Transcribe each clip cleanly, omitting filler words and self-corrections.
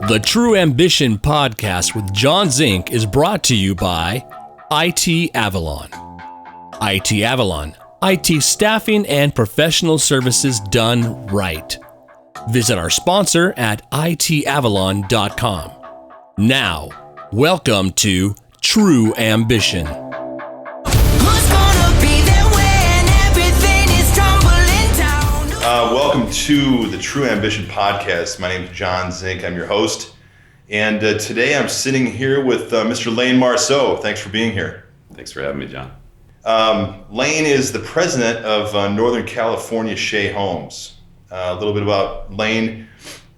The True Ambition podcast with John Zink is brought to you by IT Avalon. IT Avalon, IT staffing and professional services done right. Visit our sponsor at itavalon.com. Now, welcome to True Ambition. Welcome to the True Ambition podcast. My name is John Zink. I'm your host. And today I'm sitting here with Mr. Layne Marceau. Thanks for being here. Thanks for having me, John. Layne is the president of Northern California Shea Homes. A little bit about Layne.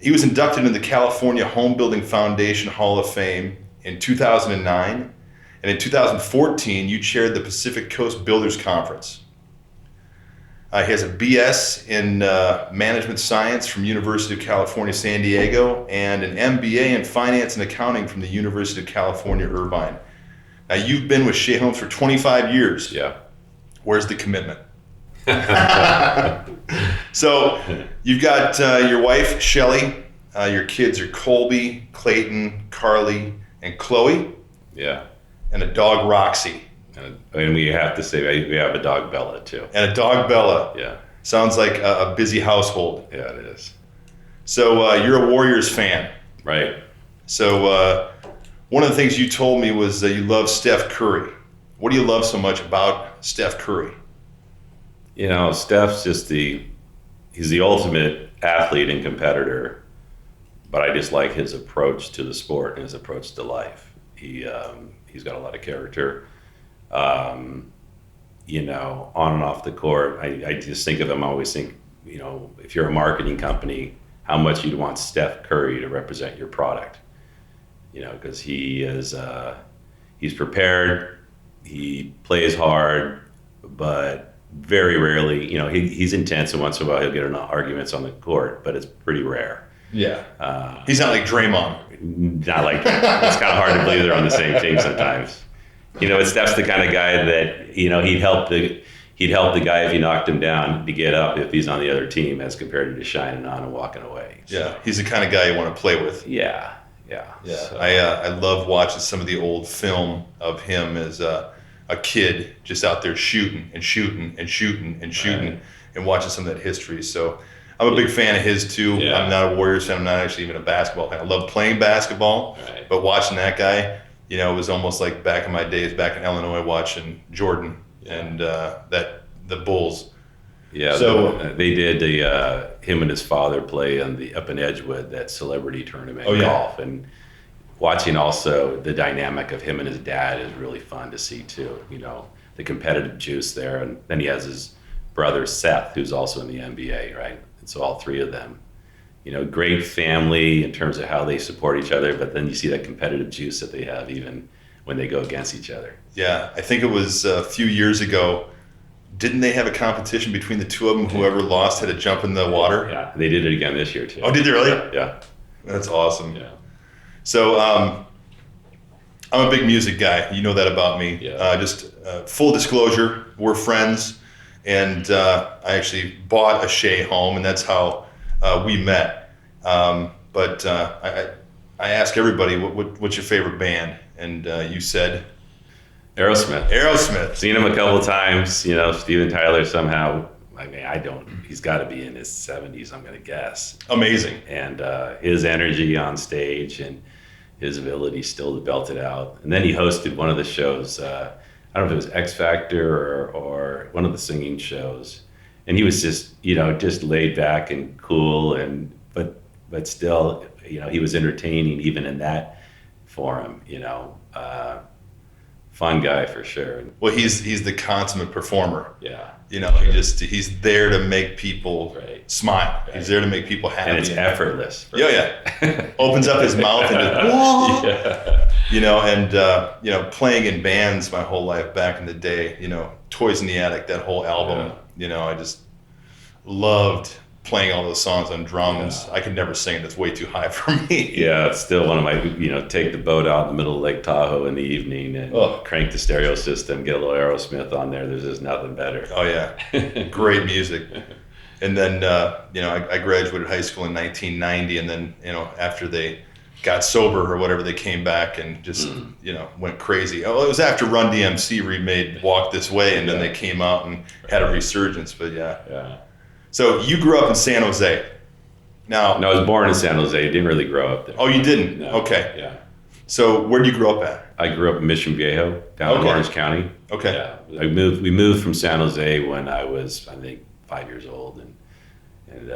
He was inducted into the California Home Building Foundation Hall of Fame in 2009. And in 2014, you chaired the Pacific Coast Builders Conference. He has a BS in Management Science from University of California, San Diego, and an MBA in Finance and Accounting from the University of California, Irvine. Now, you've been with Shea Homes for 25 years. Yeah. Where's the commitment? So, you've got your wife, Shelley. Your kids are Colby, Clayton, Carly, and Chloe. Yeah. And a dog, Roxy. And we have to say, we have a dog, Bella, too. And a dog, Bella. Yeah. Sounds like a busy household. Yeah, it is. So you're a Warriors fan. Right. So one of the things you told me was that you love Steph Curry. What do you love so much about Steph Curry? You know, Steph's just he's the ultimate athlete and competitor, but I just like his approach to the sport and his approach to life. He's got a lot of character. You know, on and off the court, I just think of him, I always think, you know, if you're a marketing company, how much you'd want Steph Curry to represent your product, you know, because he's prepared, he plays hard, but very rarely, you know, he's intense, and once in a while he'll get in arguments on the court, but it's pretty rare. Yeah. He's not like Draymond. Not like, it's kind of hard to believe they're on the same team sometimes. You know, Steph's the kind of guy that, you know, he'd help the guy if you knocked him down to get up if he's on the other team, as compared to just shining on and walking away. So, yeah, he's the kind of guy you want to play with. Yeah. So. I love watching some of the old film of him as a kid just out there shooting and watching some of that history. So I'm a big fan of his too. Yeah. I'm not a Warriors fan. I'm not actually even a basketball fan. I love playing basketball, right. But watching that guy, you know, it was almost like back in my days, back in Illinois, watching Jordan and the Bulls. Yeah, so they did him and his father play up in Edgewood, that celebrity tournament golf, and watching also the dynamic of him and his dad is really fun to see too. You know, the competitive juice there, and then he has his brother Seth, who's also in the NBA, right? And so all three of them. You know, great family in terms of how they support each other, but then you see that competitive juice that they have even when they go against each other. Yeah, I think it was a few years ago. Didn't they have a competition between the two of them? Whoever lost had to jump in the water? Yeah, they did it again this year too. Oh, did they really? Yeah. That's awesome. Yeah. So I'm a big music guy. You know that about me. Yeah. Just full disclosure, we're friends, and I actually bought a Shea home, and that's how we met. But I ask everybody, what's your favorite band? And you said? Aerosmith. Seen him a couple times, you know, Steven Tyler somehow, I mean, he's got to be in his 70s, I'm going to guess. Amazing. And his energy on stage and his ability still to belt it out. And then he hosted one of the shows, I don't know if it was X Factor or one of the singing shows. And he was just, you know, just laid back and cool, but still, you know, he was entertaining even in that forum, you know. Fun guy for sure. Well, he's the consummate performer. Yeah. You know, he's there to make people smile. Right. He's there to make people happy. And it's effortless. Yeah. Opens up his mouth and just, whoa! Yeah. You know, and you know, playing in bands my whole life back in the day, you know, Toys in the Attic, that whole album, you know, I just loved playing all those songs on drums. I could never sing it. It's way too high for me. Yeah, it's still one of my, you know, take the boat out in the middle of Lake Tahoe in the evening and crank the stereo system, get a little Aerosmith on there. There's just nothing better. Oh, yeah. Great music. And then, you know, I graduated high school in 1990, and then, you know, after they got sober or whatever, they came back and just, went crazy. Oh, it was after Run DMC remade Walk This Way, and then they came out and had a resurgence, but yeah. So you grew up in San Jose. Now, No, I was born in San Jose. Didn't really grow up there. Oh, you didn't? No. Okay. Yeah. So where did you grow up at? I grew up in Mission Viejo, down in Orange County. Okay. Yeah. We moved from San Jose when I was, I think, 5 years old, and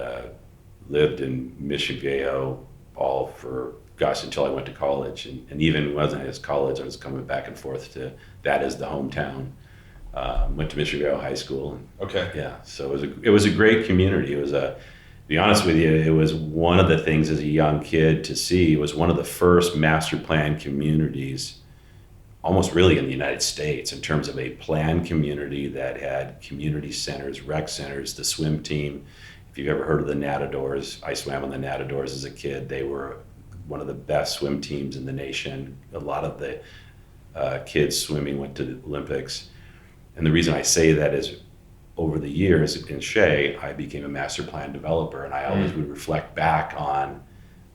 lived in Mission Viejo all for, until I went to college. And even when I was in college, I was coming back and forth to that as the hometown. Went to Mission Viejo High School. Okay. Yeah. So it was a great community. It was to be honest with you, it was one of the things as a young kid to see. It was one of the first master plan communities, almost really in the United States, in terms of a planned community that had community centers, rec centers, the swim team. If you've ever heard of the Natadors, I swam on the Natadors as a kid. They were one of the best swim teams in the nation. A lot of the kids swimming went to the Olympics. And the reason I say that is over the years in Shea, I became a master plan developer, and I always would reflect back on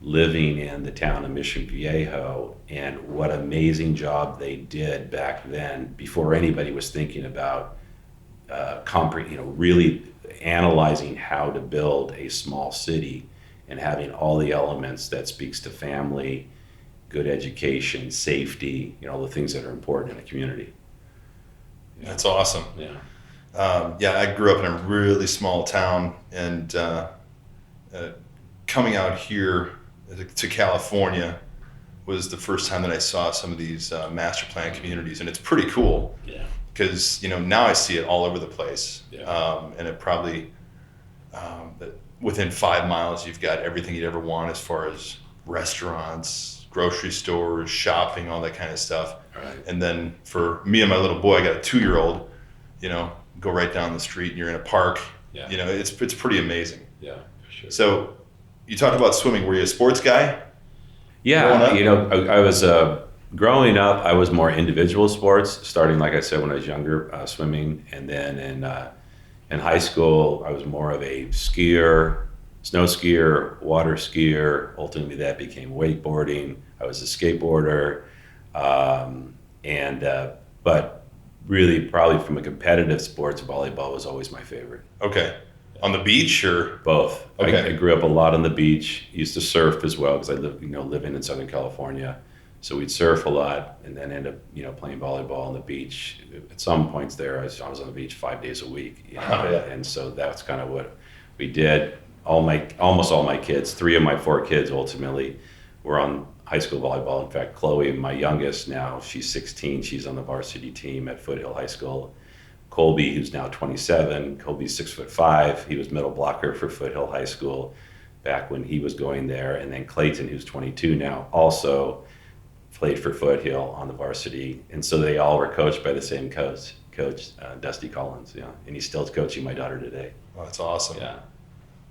living in the town of Mission Viejo and what amazing job they did back then before anybody was thinking about really analyzing how to build a small city and having all the elements that speaks to family, good education, safety, the things that are important in a community. That's awesome. Yeah. I grew up in a really small town, and coming out here to California was the first time that I saw some of these master plan communities, and it's pretty cool. Yeah. Because now I see it all over the place. Yeah. And it probably within 5 miles you've got everything you'd ever want as far as restaurants, grocery stores, shopping, all that kind of stuff. Right. And then for me and my little boy, I got a 2-year-old, go right down the street and you're in a park. Yeah. It's pretty amazing. Yeah, for sure. So you talked about swimming. Were you a sports guy? Yeah, I was growing up. I was more individual sports, starting like I said when I was younger, swimming, and then in high school I was more of a skier, snow skier, water skier. Ultimately, that became wakeboarding. I was a skateboarder, but really probably from a competitive sports, volleyball was always my favorite. Okay. On the beach or? Both. Okay. I grew up a lot on the beach. Used to surf as well because I living in Southern California. So we'd surf a lot and then end up, playing volleyball on the beach. At some points there, I was on the beach 5 days a week. And so that's kind of what we did. Almost all my kids, 3 of my 4 kids ultimately were on high school volleyball. In fact, Chloe, my youngest now, she's 16. She's on the varsity team at Foothill High School. Colby, who's now 27, Colby's 6'5". He was middle blocker for Foothill High School back when he was going there. And then Clayton, who's 22 now, also played for Foothill on the varsity. And so they all were coached by the same coach, Dusty Collins. Yeah, and he's still coaching my daughter today. Oh, that's awesome. Yeah.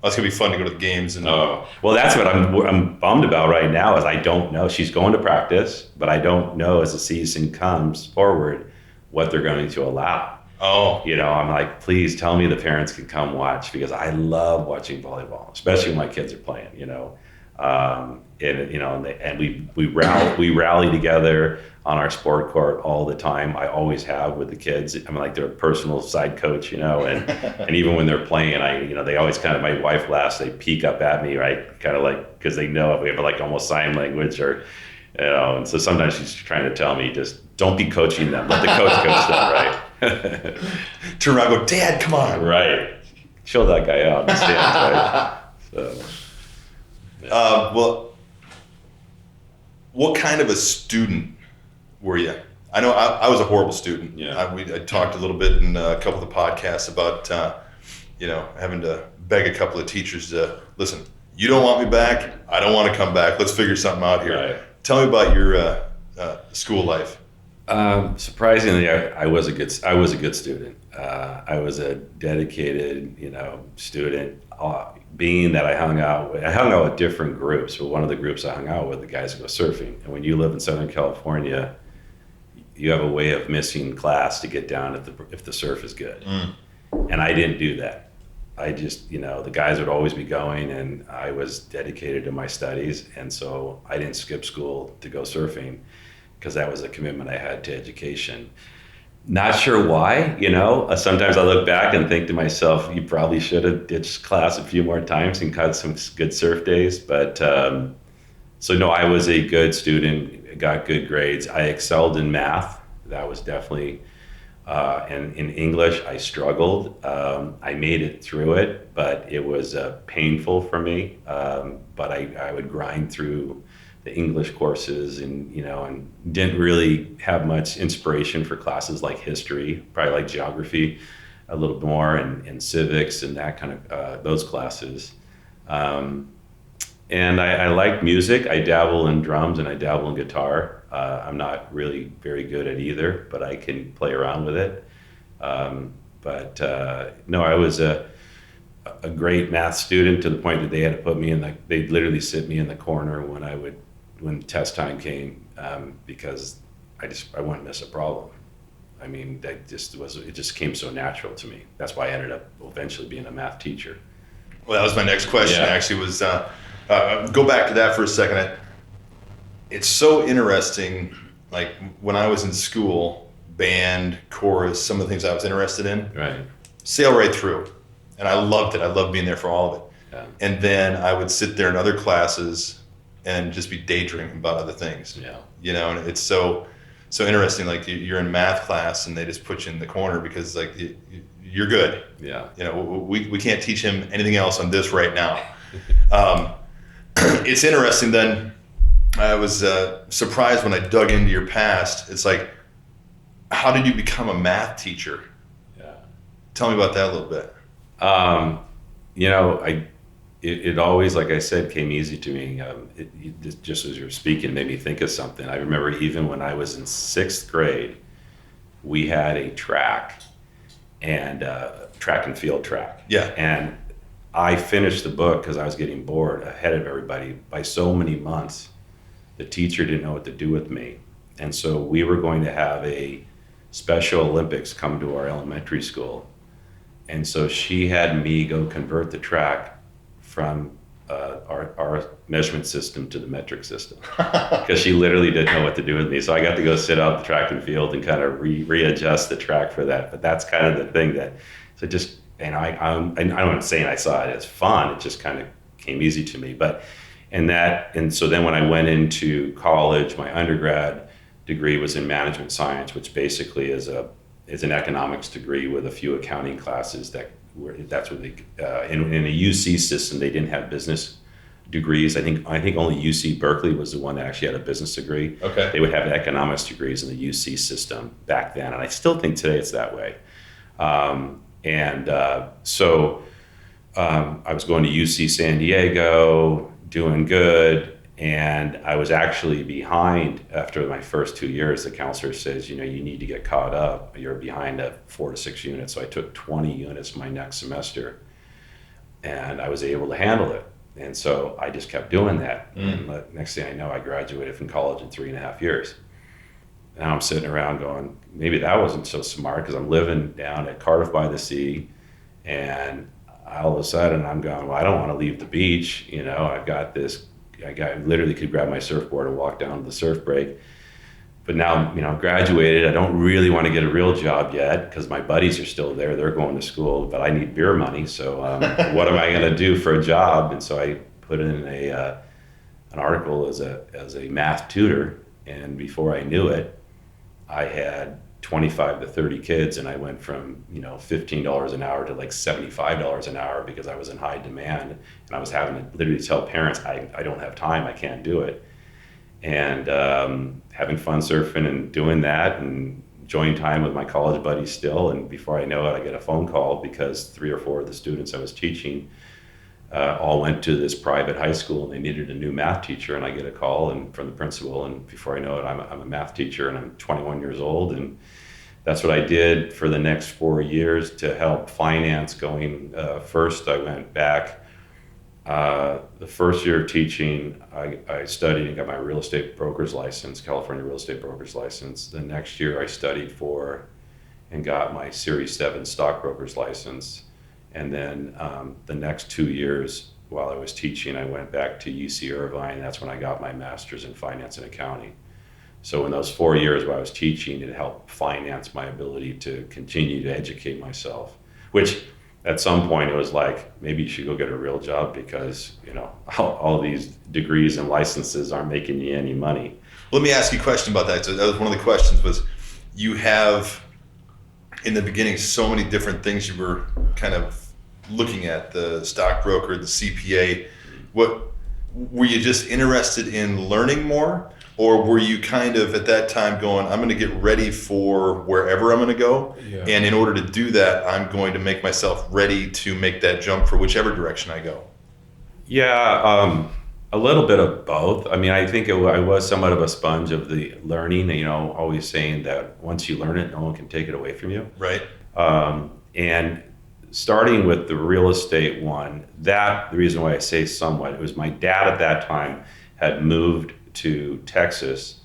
Well, it's gonna be fun to go to the games. And well, that's what I'm bummed about right now is I don't know. She's going to practice, but I don't know as the season comes forward what they're going to allow. Oh. I'm like, please tell me the parents can come watch because I love watching volleyball, especially when my kids are playing. And we rally together on our sport court all the time. I always have with the kids. I'm like their personal side coach, and even when they're playing, they always my wife laughs. They peek up at me, right? Kind of like because they know we have almost sign language or. And so sometimes she's trying to tell me, just don't be coaching them. Let the coach coach them, right? Turn around and go, Dad, come on. Right. Show that guy out in the stands, right? So, well, what kind of a student were you? I know I was a horrible student. Yeah. I talked a little bit in a couple of the podcasts about, having to beg a couple of teachers to, listen, you don't want me back. I don't want to come back. Let's figure something out here. Right. Tell me about your school life. Surprisingly, I was a good student. I was a dedicated, student. Being that I hung out with different groups, but one of the groups I hung out with, the guys who go surfing. And when you live in Southern California, you have a way of missing class to get down if the surf is good. And I didn't do that. I just, the guys would always be going, and I was dedicated to my studies. And so I didn't skip school to go surfing because that was a commitment I had to education. Not sure why, sometimes I look back and think to myself, you probably should have ditched class a few more times and caught some good surf days. But so no, I was a good student, got good grades. I excelled in math. That was definitely, and in English, I struggled. I made it through it, but it was painful for me. But I would grind through the English courses and didn't really have much inspiration for classes like history, probably like geography a little more, and civics and that kind of, those classes. And I like music. I dabble in drums and I dabble in guitar. I'm not really very good at either, but I can play around with it. No, I was a great math student to the point that they had to put me they'd literally sit me in the corner when test time came, because I wouldn't miss a problem. I mean, it just came so natural to me. That's why I ended up eventually being a math teacher. Well, that was my next question. Actually, was go back to that for a second. It's so interesting. Like when I was in school, band, chorus, some of the things I was interested in, right, sail right through, and I loved it. I loved being there for all of it. Yeah. And then I would sit there in other classes and just be daydreaming about other things. Yeah. And it's so interesting. Like you're in math class and they just put you in the corner because like you're good. Yeah. We can't teach him anything else on this right now. It's interesting then. I was surprised when I dug into your past. It's like, how did you become a math teacher? Yeah. Tell me about that a little bit. It always, like I said, came easy to me. Just as you were speaking, made me think of something. I remember even when I was in 6th grade, we had a track and field track. Yeah. And I finished the book because I was getting bored ahead of everybody by so many months. The teacher didn't know what to do with me. And so we were going to have a Special Olympics come to our elementary school. And so she had me go convert the track from our measurement system to the metric system because she literally didn't know what to do with me. So I got to go sit out the track and field and kind of readjust the track for that. But that's kind of the thing I'm saying I saw it as fun. It just kind of came easy to me. And so then when I went into college, my undergrad degree was in management science, which basically is an economics degree with a few accounting classes that's what they in a UC system. They didn't have business degrees. I think only UC Berkeley was the one that actually had a business degree. Okay. They would have economics degrees in the UC system back then, and I still think today it's that way. So I was going to UC San Diego, doing good. And I was actually behind after my first 2 years. The counselor says, you need to get caught up. You're behind 4 to 6 units. So I took 20 units my next semester, and I was able to handle it. And so I just kept doing that. And the next thing I know, I graduated from college in 3.5 years. Now I'm sitting around going, maybe that wasn't so smart because I'm living down at Cardiff by the Sea, and all of a sudden I'm going, well, I don't want to leave the beach. I've got this. I literally could grab my surfboard and walk down to the surf break. But now, graduated, I don't really want to get a real job yet because my buddies are still there. They're going to school, but I need beer money. So what am I going to do for a job? And so I put in an article as a math tutor. And before I knew it, I had 25 to 30 kids, and I went from $15 an hour to like $75 an hour because I was in high demand, and I was having to literally tell parents I don't have time, I can't do it. And having fun surfing and doing that, and enjoying time with my college buddies still. And before I know it, I get a phone call because 3 or 4 of the students I was teaching all went to this private high school, and they needed a new math teacher. And I get a call from the principal, and before I know it, I'm a math teacher, and I'm 21 years old. And that's what I did for the next 4 years to help finance going. First, I went back. The first year of teaching, I studied and got my real estate broker's license, California real estate broker's license. The next year, I studied for and got my Series 7 stockbroker's license. And then the next 2 years while I was teaching, I went back to UC Irvine. That's when I got my master's in finance and accounting. So in those 4 years while I was teaching, it helped finance my ability to continue to educate myself, which at some point it was like, maybe you should go get a real job because, all these degrees and licenses aren't making you any money. Let me ask you a question about that. So that was one of the questions was, you have in the beginning so many different things you were kind of looking at, the stockbroker, the CPA. What were you just interested in learning more? Or were you kind of at that time going, I'm going to get ready for wherever I'm going to go. Yeah. And in order to do that, I'm going to make myself ready to make that jump for whichever direction I go? Yeah, a little bit of both. I mean, I think I was somewhat of a sponge of the learning, always saying that once you learn it, no one can take it away from you. Right. And starting with the real estate one, the reason why I say somewhat, it was my dad at that time had moved to Texas,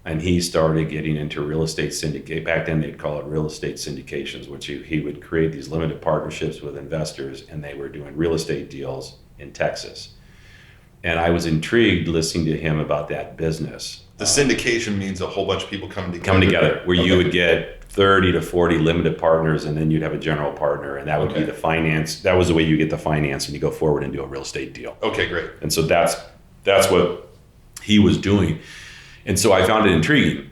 and he started getting into real estate syndicate. Back then they'd call it real estate syndications, which he would create these limited partnerships with investors, and they were doing real estate deals in Texas. And I was intrigued listening to him about that business. The syndication means a whole bunch of people coming together, where you would get 30 to 40 limited partners, and then you'd have a general partner, and that would be the finance. That was the way you get the finance, and you go forward and do a real estate deal. Okay, great. And so that's what he was doing. And so I found it intriguing.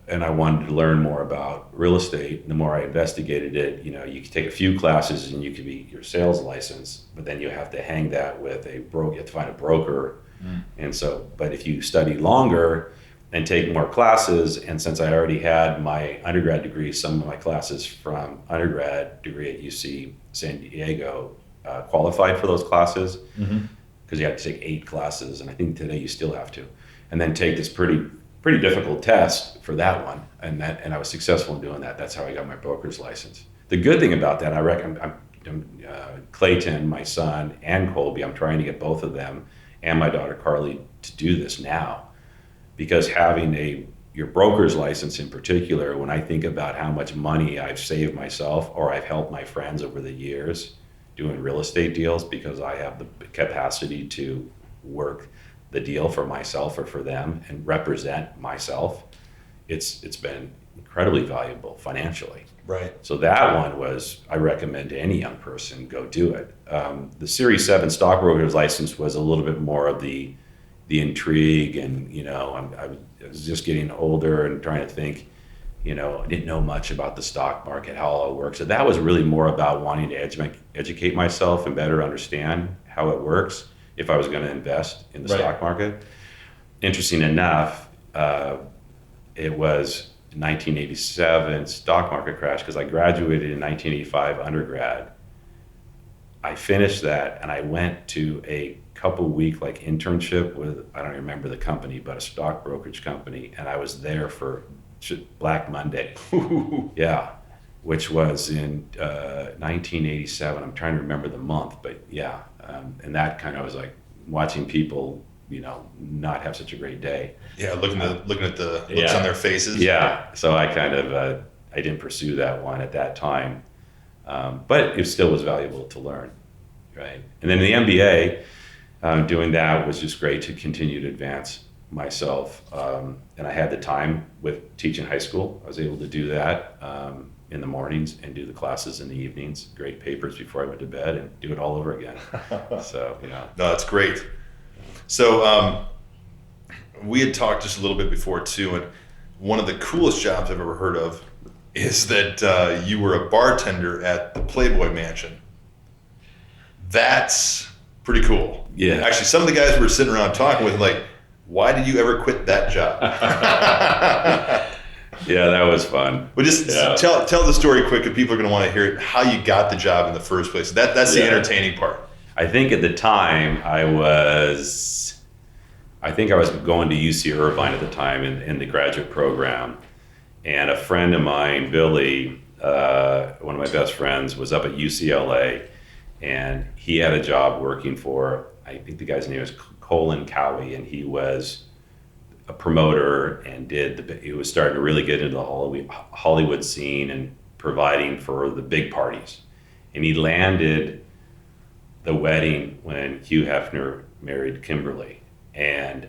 And I wanted to learn more about real estate. And the more I investigated it, you could take a few classes and you could be your sales license, but then you have to hang that with a broker. You have to find a broker. And so, but if you study longer and take more classes, and since I already had my undergrad degree, some of my classes from undergrad degree at UC San Diego qualified for those classes, because you had to take 8 classes, and I think today you still have to, and then take this pretty difficult test for that one, and I was successful in doing that. That's how I got my broker's license. The good thing about that, I reckon, Clayton, my son, and Colby, I'm trying to get both of them and my daughter Carly to do this now, because having your broker's license in particular, when I think about how much money I've saved myself or I've helped my friends over the years doing real estate deals, because I have the capacity to work the deal for myself or for them and represent myself, it's been incredibly valuable financially. Right. So that one I recommend to any young person, go do it. The Series 7 stockbroker's license was a little bit more of the intrigue, and I was just getting older and trying to think, I didn't know much about the stock market, how all it works. So that was really more about wanting to educate myself and better understand how it works if I was going to invest in the stock market. Interesting enough, it was 1987 stock market crash, because I graduated in 1985 undergrad. I finished that and I went to a couple week internship with, I don't remember the company, but a stock brokerage company, and I was there for Black Monday. Yeah, which was in 1987. I'm trying to remember the month, but yeah, and that kind of was like watching people, not have such a great day. Yeah, looking at the looks on their faces. Yeah, so I kind of I didn't pursue that one at that time, but it still was valuable to learn, right? And then the MBA, doing that was just great to continue to advance myself, and I had the time with teaching high school. I was able to do that in the mornings and do the classes in the evenings, grade papers before I went to bed, and do it all over again. So, No, that's great. So we had talked just a little bit before too, and one of the coolest jobs I've ever heard of is that you were a bartender at the Playboy Mansion. That's pretty cool. Yeah. Actually, some of the guys we were sitting around talking with, why did you ever quit that job? Yeah, that was fun. But just tell the story quick, because people are going to want to hear how you got the job in the first place. That's the entertaining part. I think at the time I was going to UC Irvine at the time in the graduate program, and a friend of mine, Billy, one of my best friends, was up at UCLA, and he had a job working for, I think the guy's name was Colin Cowie, and he was a promoter and he was starting to really get into the Hollywood scene and providing for the big parties. And he landed the wedding when Hugh Hefner married Kimberly. And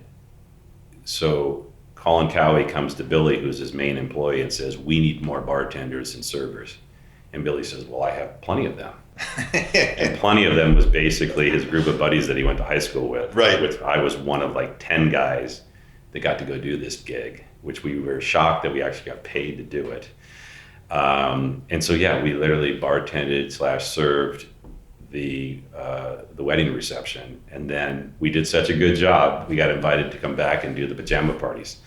so Colin Cowie comes to Billy, who's his main employee, and says, we need more bartenders and servers. And Billy says, well, I have plenty of them. And plenty of them was basically his group of buddies that he went to high school with. Right. I was one of like 10 guys that got to go do this gig, which we were shocked that we actually got paid to do it. And so, yeah, we literally bartended / served the wedding reception. And then we did such a good job, we got invited to come back and do the pajama parties.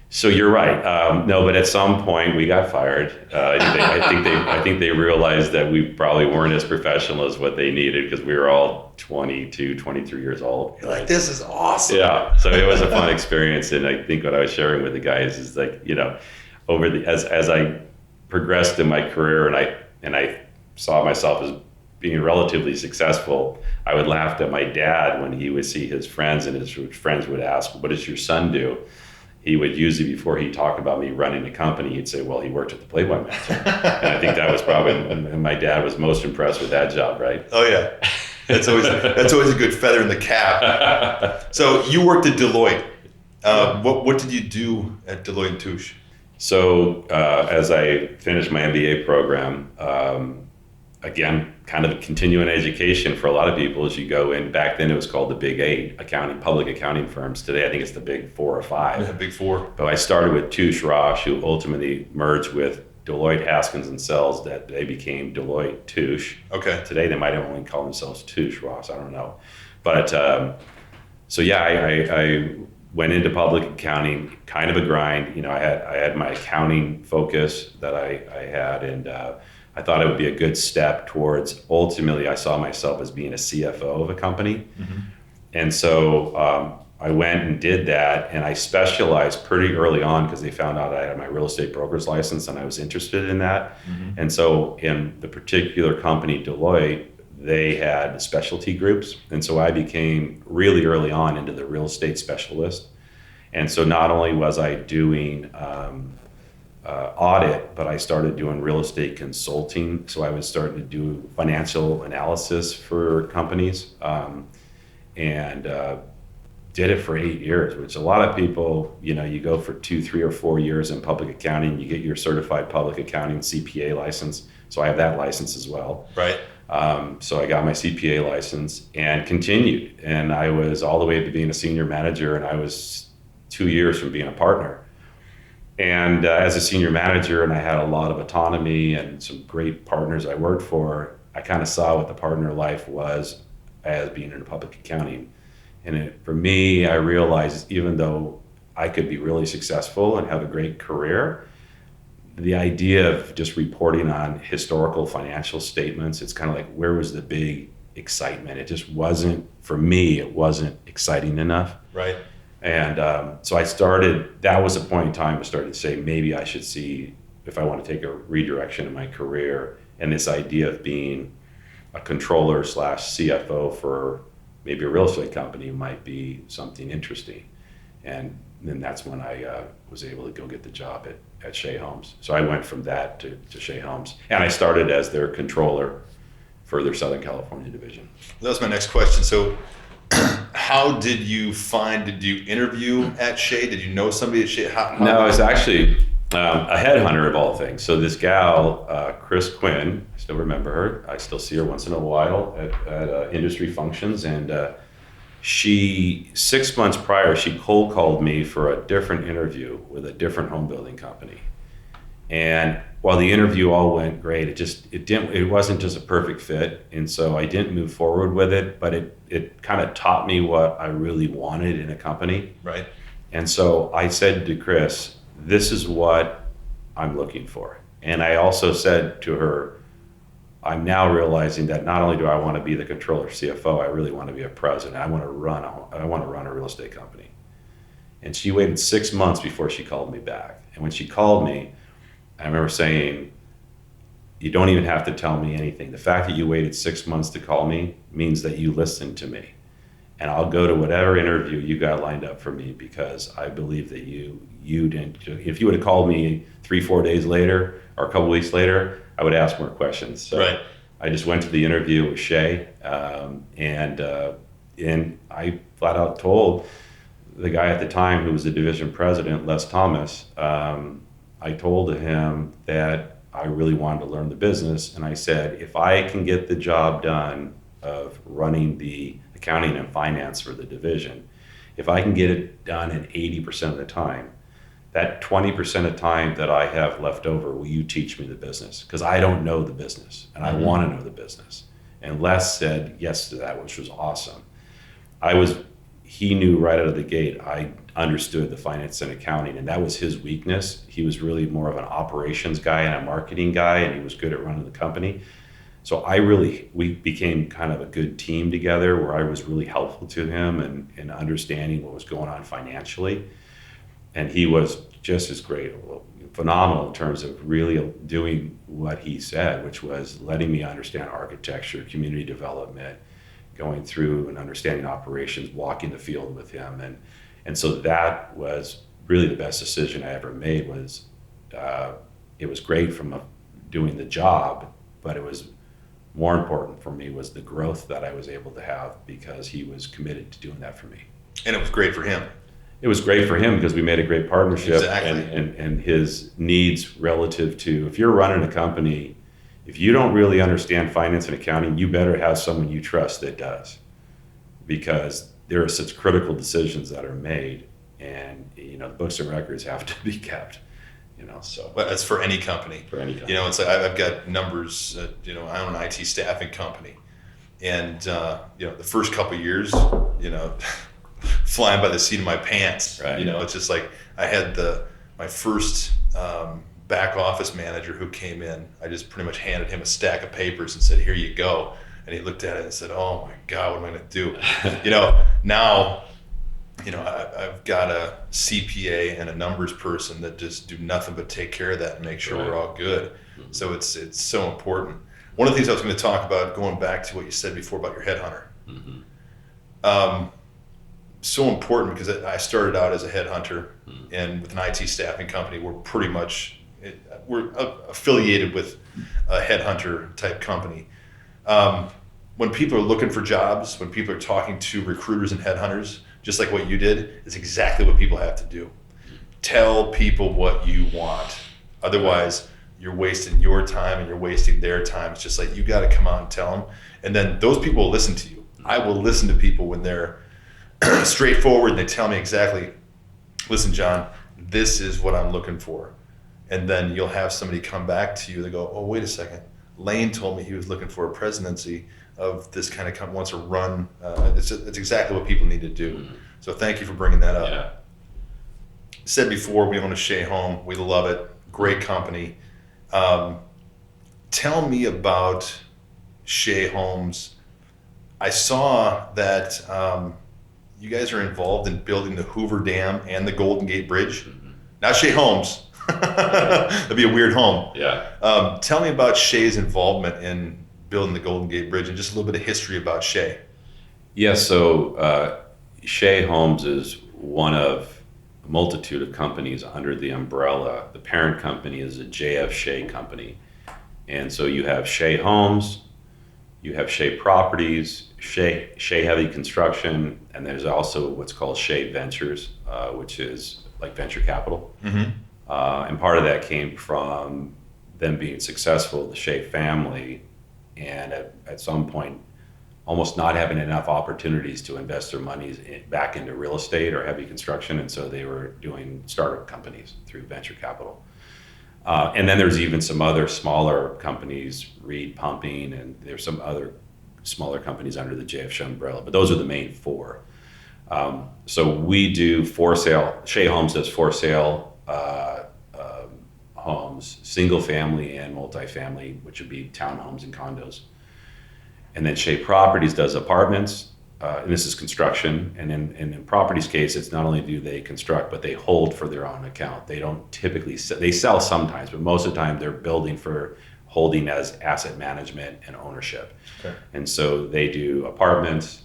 So you're right. No, but at some point we got fired. I think they realized that we probably weren't as professional as what they needed, because we were all 22, 23 years old. You're like, this is awesome. Yeah. So it was a fun experience. And I think what I was sharing with the guys is like, as I progressed in my career and I saw myself as being relatively successful, I would laugh at my dad when he would see his friends, and his friends would ask, what does your son do? He would usually, before he talked about me running the company, he'd say, well, he worked at the Playboy Mansion. And I think that was probably, and my dad was most impressed with that job, right? Oh yeah. That's always a good feather in the cap. So you worked at Deloitte. What did you do at Deloitte and Touche? So as I finished my MBA program, again, kind of continuing education for a lot of people as you go in. Back then it was called the Big Eight public accounting firms. Today I think it's the Big 4 or 5. Yeah, Big 4. But I started with Touche Roche, who ultimately merged with Deloitte Haskins and Sells, that they became Deloitte Touche. Okay. Today they might only call themselves Touche Roche, I don't know. But so yeah, I went into public accounting, kind of a grind. I had my accounting focus that I had, and I thought it would be a good step towards, ultimately I saw myself as being a CFO of a company. Mm-hmm. And so I went and did that, and I specialized pretty early on because they found out I had my real estate broker's license and I was interested in that. Mm-hmm. And so in the particular company, Deloitte, they had specialty groups. And so I became really early on into the real estate specialist. And so not only was I doing audit, but I started doing real estate consulting. So I was starting to do financial analysis for companies, and did it for 8 years, which a lot of people, you go for 2, 3, or 4 years in public accounting, you get your certified public accounting CPA license. So I have that license as well. Right. So I got my CPA license and continued, and I was all the way to being a senior manager, and I was 2 years from being a partner. And as a senior manager, and I had a lot of autonomy and some great partners I worked for, I kind of saw what the partner life was as being in public accounting. And for me, I realized even though I could be really successful and have a great career, the idea of just reporting on historical financial statements, it's kind of like, where was the big excitement? It just wasn't, for me, it wasn't exciting enough. Right. And so that was a point in time I started to say, maybe I should see if I want to take a redirection in my career. And this idea of being a controller / CFO for maybe a real estate company might be something interesting. And then that's when I was able to go get the job at Shea Homes. So I went from that to Shea Homes. And I started as their controller for their Southern California division. That was my next question. So how did you interview at Shea? Did you know somebody at Shea? No, I was actually a headhunter of all things. So this gal, Chris Quinn, I still remember her. I still see her once in a while at industry functions. And she, 6 months prior, she cold called me for a different interview with a different home building company. And while the interview all went great, it wasn't just a perfect fit. And so I didn't move forward with it, but it kind of taught me what I really wanted in a company. Right. And so I said to Chris, this is what I'm looking for. And I also said to her, I'm now realizing that not only do I want to be the controller CFO, I really want to be a president. I want to run a real estate company. And she waited 6 months before she called me back. And when she called me, I remember saying, you don't even have to tell me anything. The fact that you waited 6 months to call me means that you listened to me. and I'll go to whatever interview you got lined up for me, because I believe that you didn't. If you would have called me 3-4 days later or a couple weeks later, I would ask more questions. So right. I just went to the interview with Shea, and I flat out told the guy at the time, who was the division president, Les Thomas, I told him that I really wanted to learn the business, and I said, if I can get the job done of running the accounting and finance for the division, if I can get it done in 80% of the time, that 20% of time that I have left over, will you teach me the business? Because I don't know the business, and I want to know the business. And Les said yes to that, which was awesome. He knew right out of the gate I understood the finance and accounting, and that was his weakness. He was really more of an operations guy and a marketing guy, and he was good at running the company. So we became kind of a good team together, where I was really helpful to him and understanding what was going on financially. And he was just as great, phenomenal in terms of really doing what he said, which was letting me understand architecture, community development, going through and understanding operations, walking the field with him. And so that was really the best decision I ever made. It was great from doing the job, but it was more important for me was the growth that I was able to have, because he was committed to doing that for me. And it was great for him. It was great for him because we made a great partnership. Exactly. And his needs relative to, if you're running a company, if you don't really understand finance and accounting, you better have someone you trust that does, because there are such critical decisions that are made, and the books and records have to be kept. So. But that's for any company. For any company. It's like I've got numbers. I own an IT staffing company, and the first couple of years, flying by the seat of my pants. Right. It's just like I had my first back office manager who came in. I just pretty much handed him a stack of papers and said, "Here you go." And he looked at it and said, "Oh my God, what am I going to do?" Now, I've got a CPA and a numbers person that just do nothing but take care of that and make sure we're all good. Mm-hmm. So it's so important. One of the things I was going to talk about, going back to what you said before about your headhunter. Mm-hmm. So important, because I started out as a headhunter, and with an IT staffing company, we're affiliated with a headhunter type company. When people are looking for jobs, when people are talking to recruiters and headhunters, just like what you did, it's exactly what people have to do. Tell people what you want. Otherwise, you're wasting your time and you're wasting their time. It's just like, you got to come out and tell them. And then those people will listen to you. I will listen to people when they're straightforward and they tell me exactly, "Listen, John, this is what I'm looking for." And then you'll have somebody come back to you. They go, "Oh, wait a second. Layne told me he was looking for a presidency of this kind of company, wants to run." It's exactly what people need to do. Mm-hmm. So thank you for bringing that up. Yeah. Said before, we own a Shea home. We love it. Great company. Tell me about Shea Homes. I saw that you guys are involved in building the Hoover Dam and the Golden Gate Bridge. Mm-hmm. Not Shea Homes. That'd be a weird home. Yeah. Tell me about Shea's involvement in building the Golden Gate Bridge, and just a little bit of history about Shea. Yeah, so Shea Homes is one of a multitude of companies under the umbrella. The parent company is a J.F. Shea company. And so you have Shea Homes, you have Shea Properties, Shea Heavy Construction, and there's also what's called Shea Ventures, which is like venture capital. Mm-hmm. And part of that came from them being successful, the Shea family, and at some point almost not having enough opportunities to invest their monies back into real estate or heavy construction, and so they were doing startup companies through venture capital. And then there's even some other smaller companies, Reed Pumping, and there's some other smaller companies under the JF umbrella, but those are the main four. So we do for sale. Shea Homes does for sale homes, single family and multifamily, which would be townhomes and condos. And then Shea Properties does apartments, and this is construction. And in Properties case, it's not only do they construct, but they hold for their own account. They don't typically they sell sometimes, but most of the time they're building for holding as asset management and ownership. Okay. And so they do apartments,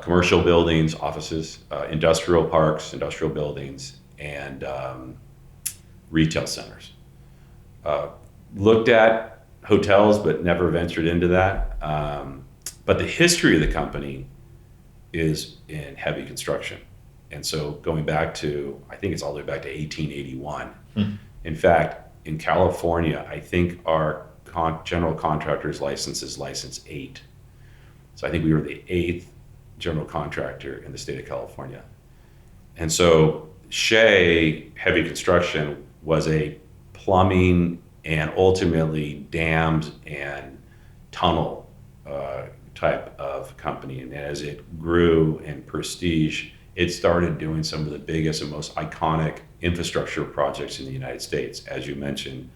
commercial buildings, offices, industrial parks, industrial buildings, and retail centers. Looked at hotels, but never ventured into that. But the history of the company is in heavy construction. And so going back to, I think it's all the way back to 1881. In fact, in California, I think our general contractor's license is license 8. So I think we were the 8th general contractor in the state of California. And so Shea Heavy Construction was a plumbing and ultimately dams and tunnel type of company. And as it grew in prestige, it started doing some of the biggest and most iconic infrastructure projects in the United States. As you mentioned,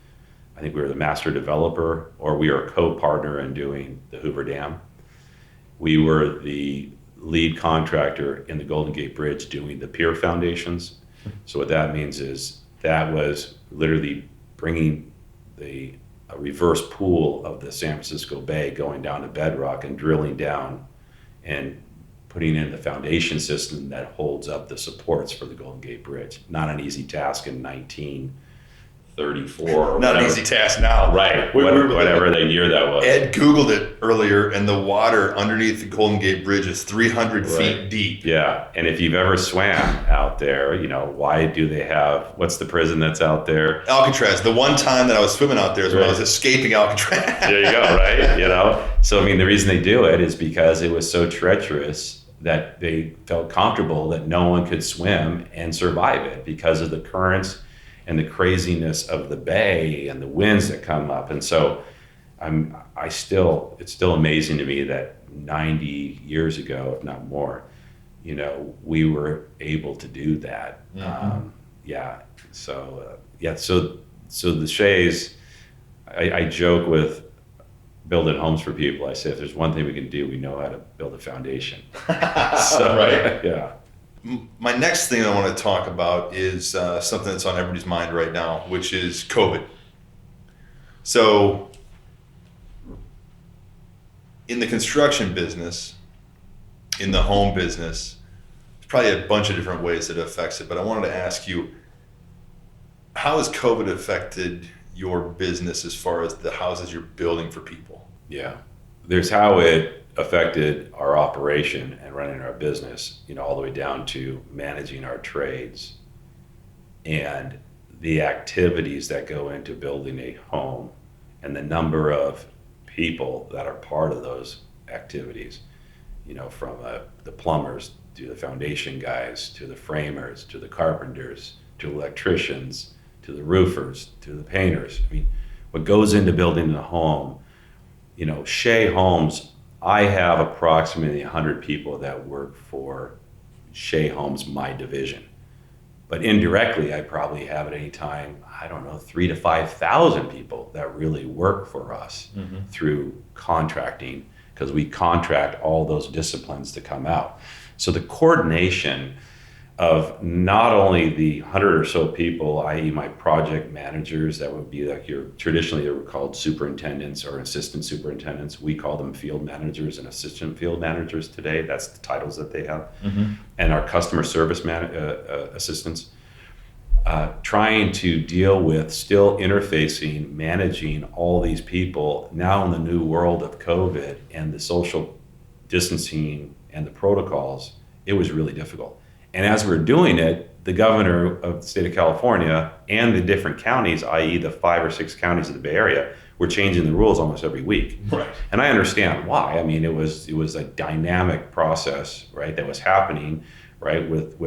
I think we were the master developer, or we are a co-partner in doing the Hoover Dam. We were the lead contractor in the Golden Gate Bridge doing the pier foundations. So what that means is that was literally bringing a reverse pool of the San Francisco Bay going down to bedrock and drilling down and putting in the foundation system that holds up the supports for the Golden Gate Bridge. Not an easy task in 1934. Not an easy task now. Right, whatever the year that was. Ed Googled it earlier, and the water underneath the Golden Gate Bridge is 300 feet deep. Yeah, and if you've ever swam out there, why do they have, what's the prison that's out there? Alcatraz. The one time that I was swimming out there is when I was escaping Alcatraz. There you go, right? So, the reason they do it is because it was so treacherous that they felt comfortable that no one could swim and survive it because of the currents and the craziness of the bay and the winds that come up. And so it's still amazing to me that 90 years ago, if not more, we were able to do that. Mm-hmm. So the Sheas, I joke with building homes for people. I say, if there's one thing we can do, we know how to build a foundation. Right. Yeah. My next thing I want to talk about is something that's on everybody's mind right now, which is COVID. So in the construction business, in the home business, there's probably a bunch of different ways that it affects it, but I wanted to ask you, how has COVID affected your business as far as the houses you're building for people? Yeah. There's how it affected our operation and running our business, all the way down to managing our trades and the activities that go into building a home and the number of people that are part of those activities, from the plumbers to the foundation guys, to the framers, to the carpenters, to electricians, to the roofers, to the painters. What goes into building a home, Shea Homes, I have approximately 100 people that work for Shea Homes, my division. But indirectly, I probably have at any time, 3,000 to 5,000 people that really work for us through contracting, because we contract all those disciplines to come out. So the coordination of not only the 100 or so people, i.e. my project managers, that would be like traditionally they were called superintendents or assistant superintendents. We call them field managers and assistant field managers today. That's the titles that they have. And our customer service assistants, trying to deal with, still interfacing, managing all these people now in the new world of COVID and the social distancing and the protocols. It was really difficult. And as we're doing it, the governor of the state of California and the different counties, i.e. the 5 or 6 counties of the Bay Area, were changing the rules almost every week. Right. And I understand why. It was a dynamic process, right, that was happening, right, with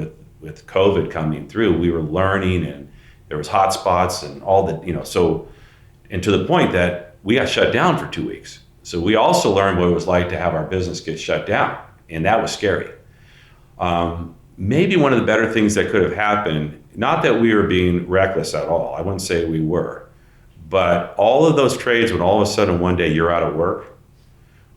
COVID coming through. We were learning, and there was hot spots and all that, and to the point that we got shut down for 2 weeks. So we also learned what it was like to have our business get shut down, and that was scary. Maybe one of the better things that could have happened, not that we were being reckless at all, I wouldn't say we were, but all of those trades, when all of a sudden one day you're out of work,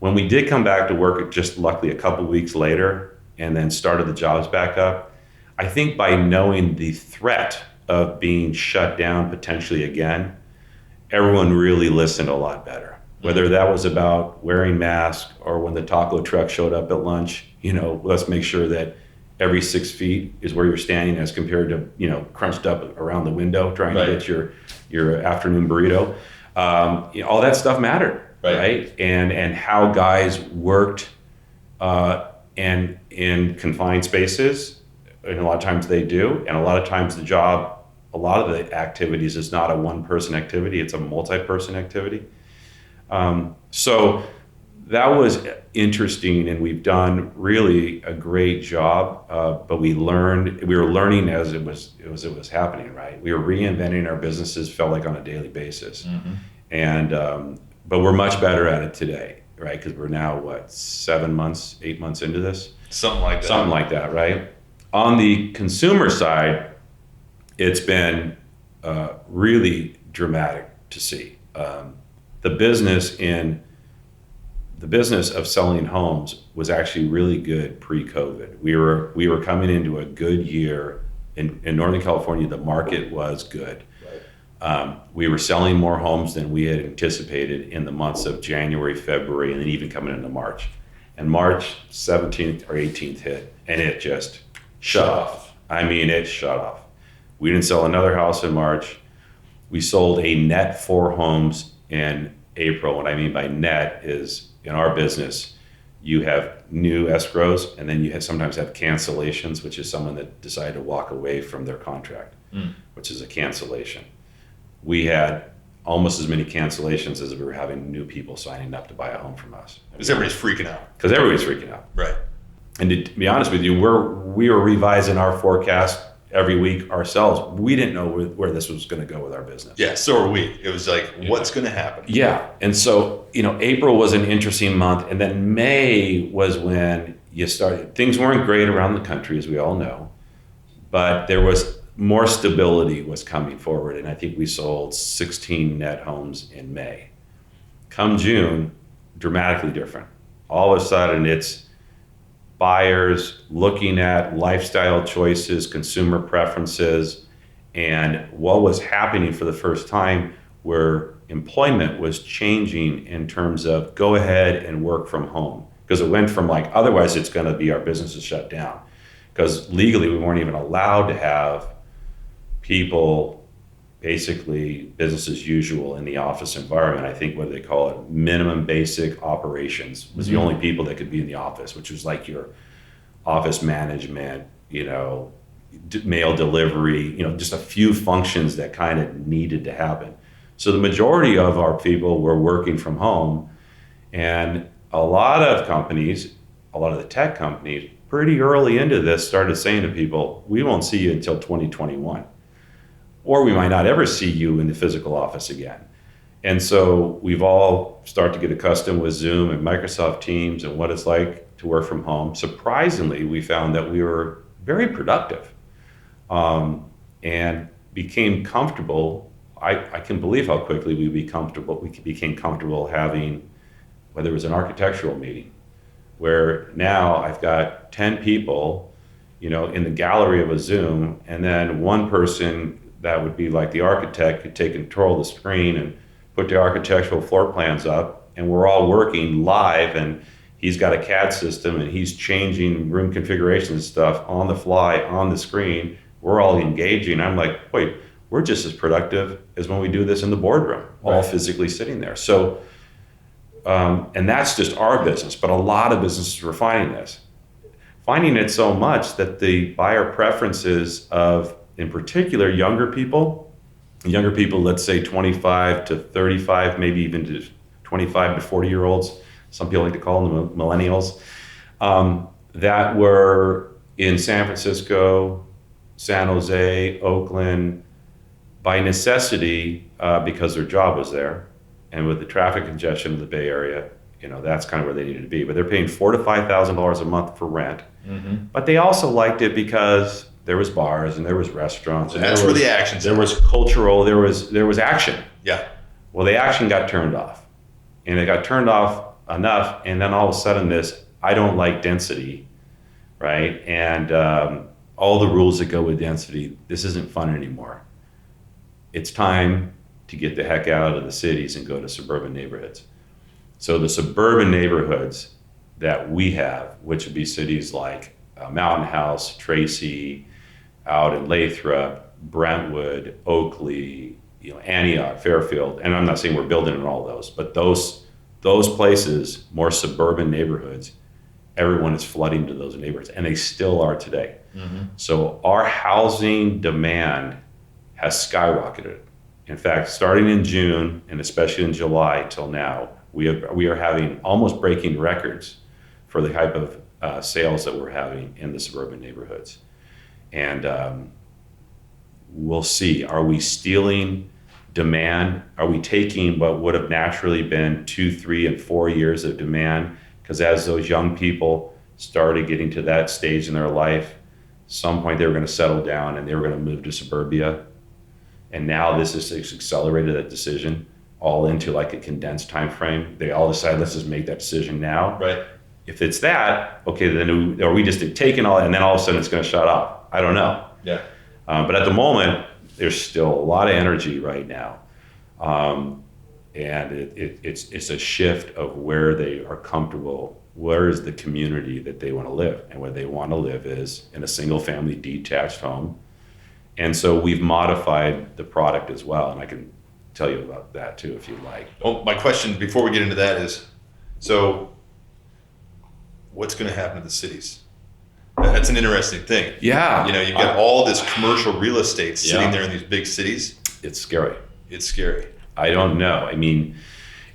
when we did come back to work just luckily a couple weeks later and then started the jobs back up, I think by knowing the threat of being shut down potentially again, everyone really listened a lot better. Whether that was about wearing masks or when the taco truck showed up at lunch, let's make sure that every 6 feet is where you're standing as compared to, crunched up around the window trying to get your afternoon burrito. All that stuff mattered, right? And how guys worked and in confined spaces, and a lot of times they do, and a lot of times a lot of the activities is not a one-person activity, it's a multi-person activity. So that was interesting, and we've done really a great job. But we were learning as it was happening, right? We were reinventing our businesses, felt like on a daily basis. Mm-hmm. And but we're much better at it today, right? Because we're now 8 months into this, something like that, right? On the consumer side, it's been really dramatic to see. The business of selling homes was actually really good pre-COVID. We were coming into a good year in Northern California. The market was good. Right. We were selling more homes than we had anticipated in the months of January, February, and then even coming into March. And March 17th or 18th hit, and it just shut off. I mean, it shut off. We didn't sell another house in March. We sold a net 4 homes in April. What I mean by net is, in our business, you have new escrows, and then you sometimes have cancellations, which is someone that decided to walk away from their contract, which is a cancellation. We had almost as many cancellations as we were having new people signing up to buy a home from us. Because everybody's freaking out. Because everybody's freaking out. Right. And to be honest with you, we were revising our forecast every week ourselves. We didn't know where this was going to go with our business. Yeah, so are we. It was like, what's going to happen? Yeah. And so, April was an interesting month. And then May was when things weren't great around the country, as we all know, but there was more stability was coming forward. And I think we sold 16 net homes in May. Come June, dramatically different. All of a sudden, it's buyers looking at lifestyle choices, consumer preferences, and what was happening for the first time where employment was changing in terms of go ahead and work from home. Because it went from otherwise it's going to be our business is shut down. Because legally we weren't even allowed to have people, basically business as usual in the office environment. I think what they call it, minimum basic operations, was the only people that could be in the office, which was like your office management, mail delivery, just a few functions that kind of needed to happen. So the majority of our people were working from home, and a lot of the tech companies, pretty early into this started saying to people, we won't see you until 2021. Or we might not ever see you in the physical office again. And so we've all started to get accustomed with Zoom and Microsoft Teams and what it's like to work from home. Surprisingly, we found that we were very productive and became comfortable. I can believe how quickly we became comfortable having, whether it was an architectural meeting, where now I've got 10 people, in the gallery of a Zoom, and then one person that would be like the architect could take control of the screen and put the architectural floor plans up, and we're all working live, and he's got a CAD system and he's changing room configuration and stuff on the fly on the screen. We're all engaging. I'm like, wait, we're just as productive as when we do this in the boardroom, all physically sitting there. So, and that's just our business, but a lot of businesses were finding it so much that the buyer preferences of, in particular, younger people, let's say 25 to 35, maybe even to 25 to 40-year-olds, some people like to call them millennials, that were in San Francisco, San Jose, Oakland, by necessity, because their job was there. And with the traffic congestion of the Bay Area, that's kind of where they needed to be. But they're paying $4,000 to $5,000 a month for rent. Mm-hmm. But they also liked it because there was bars and there was restaurants. And that's where the action. There was cultural. There was action. Yeah. Well, the action got turned off, and it got turned off enough, and then all of a sudden I don't like density, right? And all the rules that go with density. This isn't fun anymore. It's time to get the heck out of the cities and go to suburban neighborhoods. So the suburban neighborhoods that we have, which would be cities like Mountain House, Tracy, out in Lathrop, Brentwood, Oakley, Antioch, Fairfield, and I'm not saying we're building in all those, but those places, more suburban neighborhoods, everyone is flooding to those neighborhoods, and they still are today. Mm-hmm. So our housing demand has skyrocketed. In fact, starting in June, and especially in July till now, we are having almost breaking records for the type of sales that we're having in the suburban neighborhoods. And we'll see. Are we stealing demand? Are we taking what would have naturally been 2, 3, and 4 years of demand? Because as those young people started getting to that stage in their life, some point they were going to settle down and they were going to move to suburbia. And now this has accelerated that decision all into like a condensed time frame. They all decide, let's just make that decision now. Right. If it's that, okay, then are we just taking all, and then all of a sudden it's going to shut off? I don't know. Yeah. But at the moment, there's still a lot of energy right now. And it's a shift of where they are comfortable. Where is the community that they want to live? And where they want to live is in a single family detached home. And so we've modified the product as well. And I can tell you about that too, if you'd like. Oh, my question before we get into that is, so what's going to happen to the cities? That's an interesting thing. Yeah. You've got all this commercial real estate sitting there in these big cities. It's scary. It's scary. I don't know. I mean,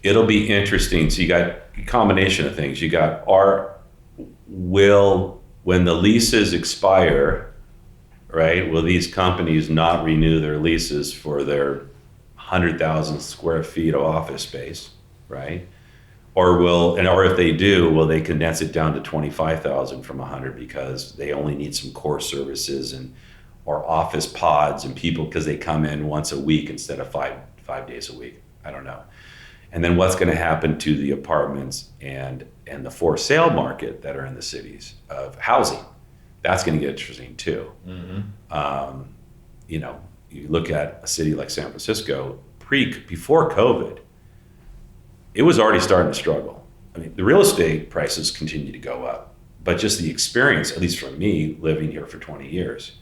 it'll be interesting. So you got a combination of things. You got when the leases expire, right, will these companies not renew their leases for their 100,000 square feet of office space, right? Or if they do, will they condense it down to 25,000 from 100 because they only need some core services or office pods and people because they come in once a week instead of five days a week? I don't know. And then what's going to happen to the apartments and the for sale market that are in the cities of housing? That's going to get interesting too. Mm-hmm. You look at a city like San Francisco before COVID, it was already starting to struggle. I mean, the real estate prices continue to go up, but just the experience, at least for me, living here for 20 years,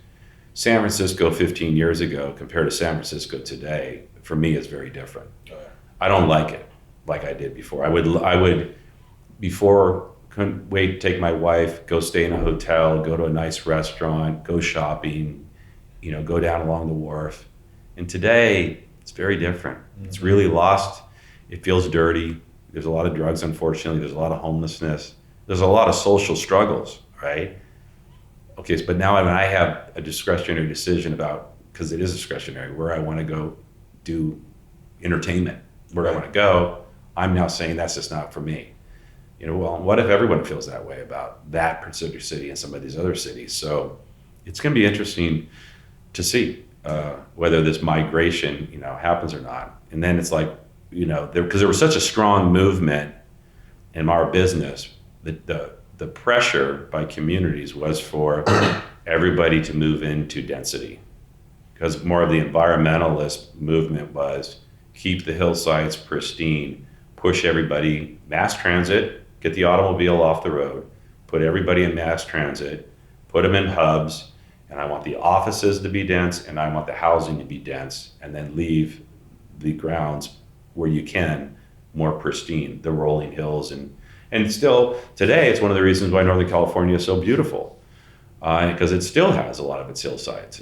San Francisco 15 years ago compared to San Francisco today, for me, is very different. I don't like it like I did before. I would before couldn't wait to take my wife, go stay in a hotel, go to a nice restaurant, go shopping, go down along the wharf. And today, it's very different. Mm-hmm. It's really lost. It feels dirty. There's a lot of drugs, unfortunately. There's a lot of homelessness. There's a lot of social struggles, right? Okay, but now I have a discretionary decision about, because it is discretionary, where I want to go do entertainment, where I want to go. I'm now saying that's just not for me. Well, what if everyone feels that way about that particular city and some of these other cities? So it's going to be interesting to see whether this migration, happens or not. And then it's like, because there was such a strong movement in our business, the pressure by communities was for everybody to move into density, because more of the environmentalist movement was keep the hillsides pristine, push everybody, mass transit, get the automobile off the road, put everybody in mass transit, put them in hubs, and I want the offices to be dense and I want the housing to be dense, and then leave the grounds where you can more pristine, the rolling hills. And still today, it's one of the reasons why Northern California is so beautiful, because it still has a lot of its hillsides.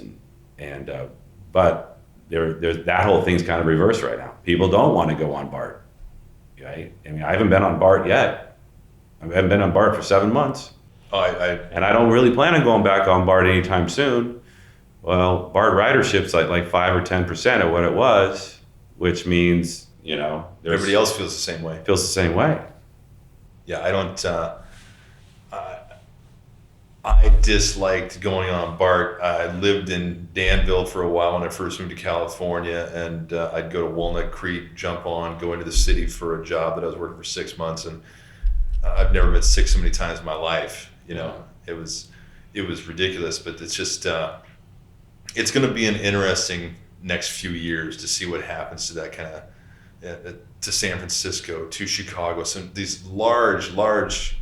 But there's that whole thing's kind of reversed right now. People don't want to go on BART, right? I mean, I haven't been on BART yet. I haven't been on BART for 7 months. And I don't really plan on going back on BART anytime soon. Well, BART ridership's like 5 or 10% of what it was, which means, everybody else feels the same way. Feels the same way. Yeah, I don't. I disliked going on BART. I lived in Danville for a while when I first moved to California, and I'd go to Walnut Creek, jump on, go into the city for a job that I was working for 6 months, and I've never been sick so many times in my life. It was ridiculous, but it's just it's going to be an interesting next few years to see what happens to that kind of to San Francisco, to Chicago, these large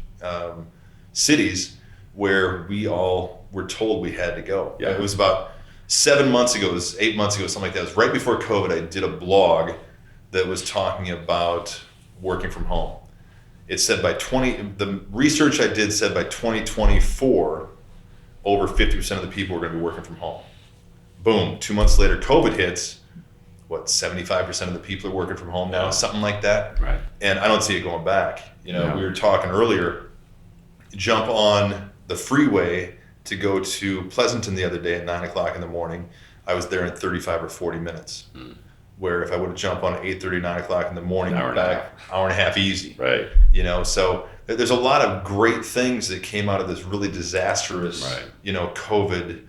cities where we all were told we had to go. Yeah. It was about 7 months ago, it was 8 months ago, something like that. It was right before COVID. I did a blog that was talking about working from home. It said the research I did said by 2024, over 50% of the people were going to be working from home. Boom, 2 months later, COVID hits. 75% of the people are working from home now, something like that. Right. And I don't see it going back. We were talking earlier, jump on the freeway to go to Pleasanton the other day at 9 o'clock in the morning. I was there in 35 or 40 minutes. Where if I would have jumped on at 8:30, 9 o'clock in the morning, hour and a half easy. Right. So there's a lot of great things that came out of this really disastrous, COVID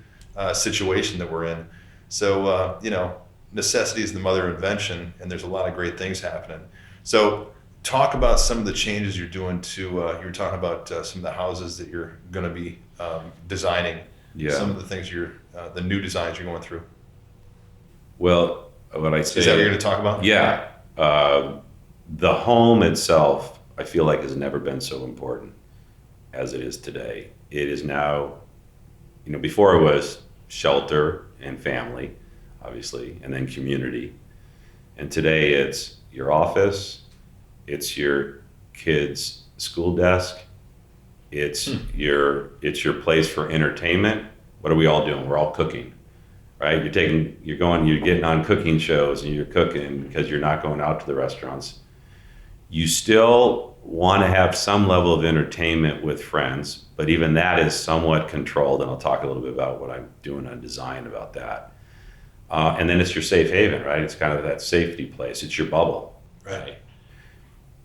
situation that we're in. So, necessity is the mother of invention, and there's a lot of great things happening. So talk about some of the changes you're doing to, you were talking about some of the houses that you're going to be designing, some of the things the new designs you're going through. Well, what I say... Is that what you're going to talk about? Yeah. The home itself, I feel like, has never been so important as it is today. It is now, before it was shelter and family, obviously, and then community. And today it's your office, it's your kid's school desk, it's your place for entertainment. What are we all doing? We're all cooking, right? You're getting on cooking shows and you're cooking because you're not going out to the restaurants. You still want to have some level of entertainment with friends, but even that is somewhat controlled, and I'll talk a little bit about what I'm doing on design about that. And then it's your safe haven, right? It's kind of that safety place. It's your bubble. Right.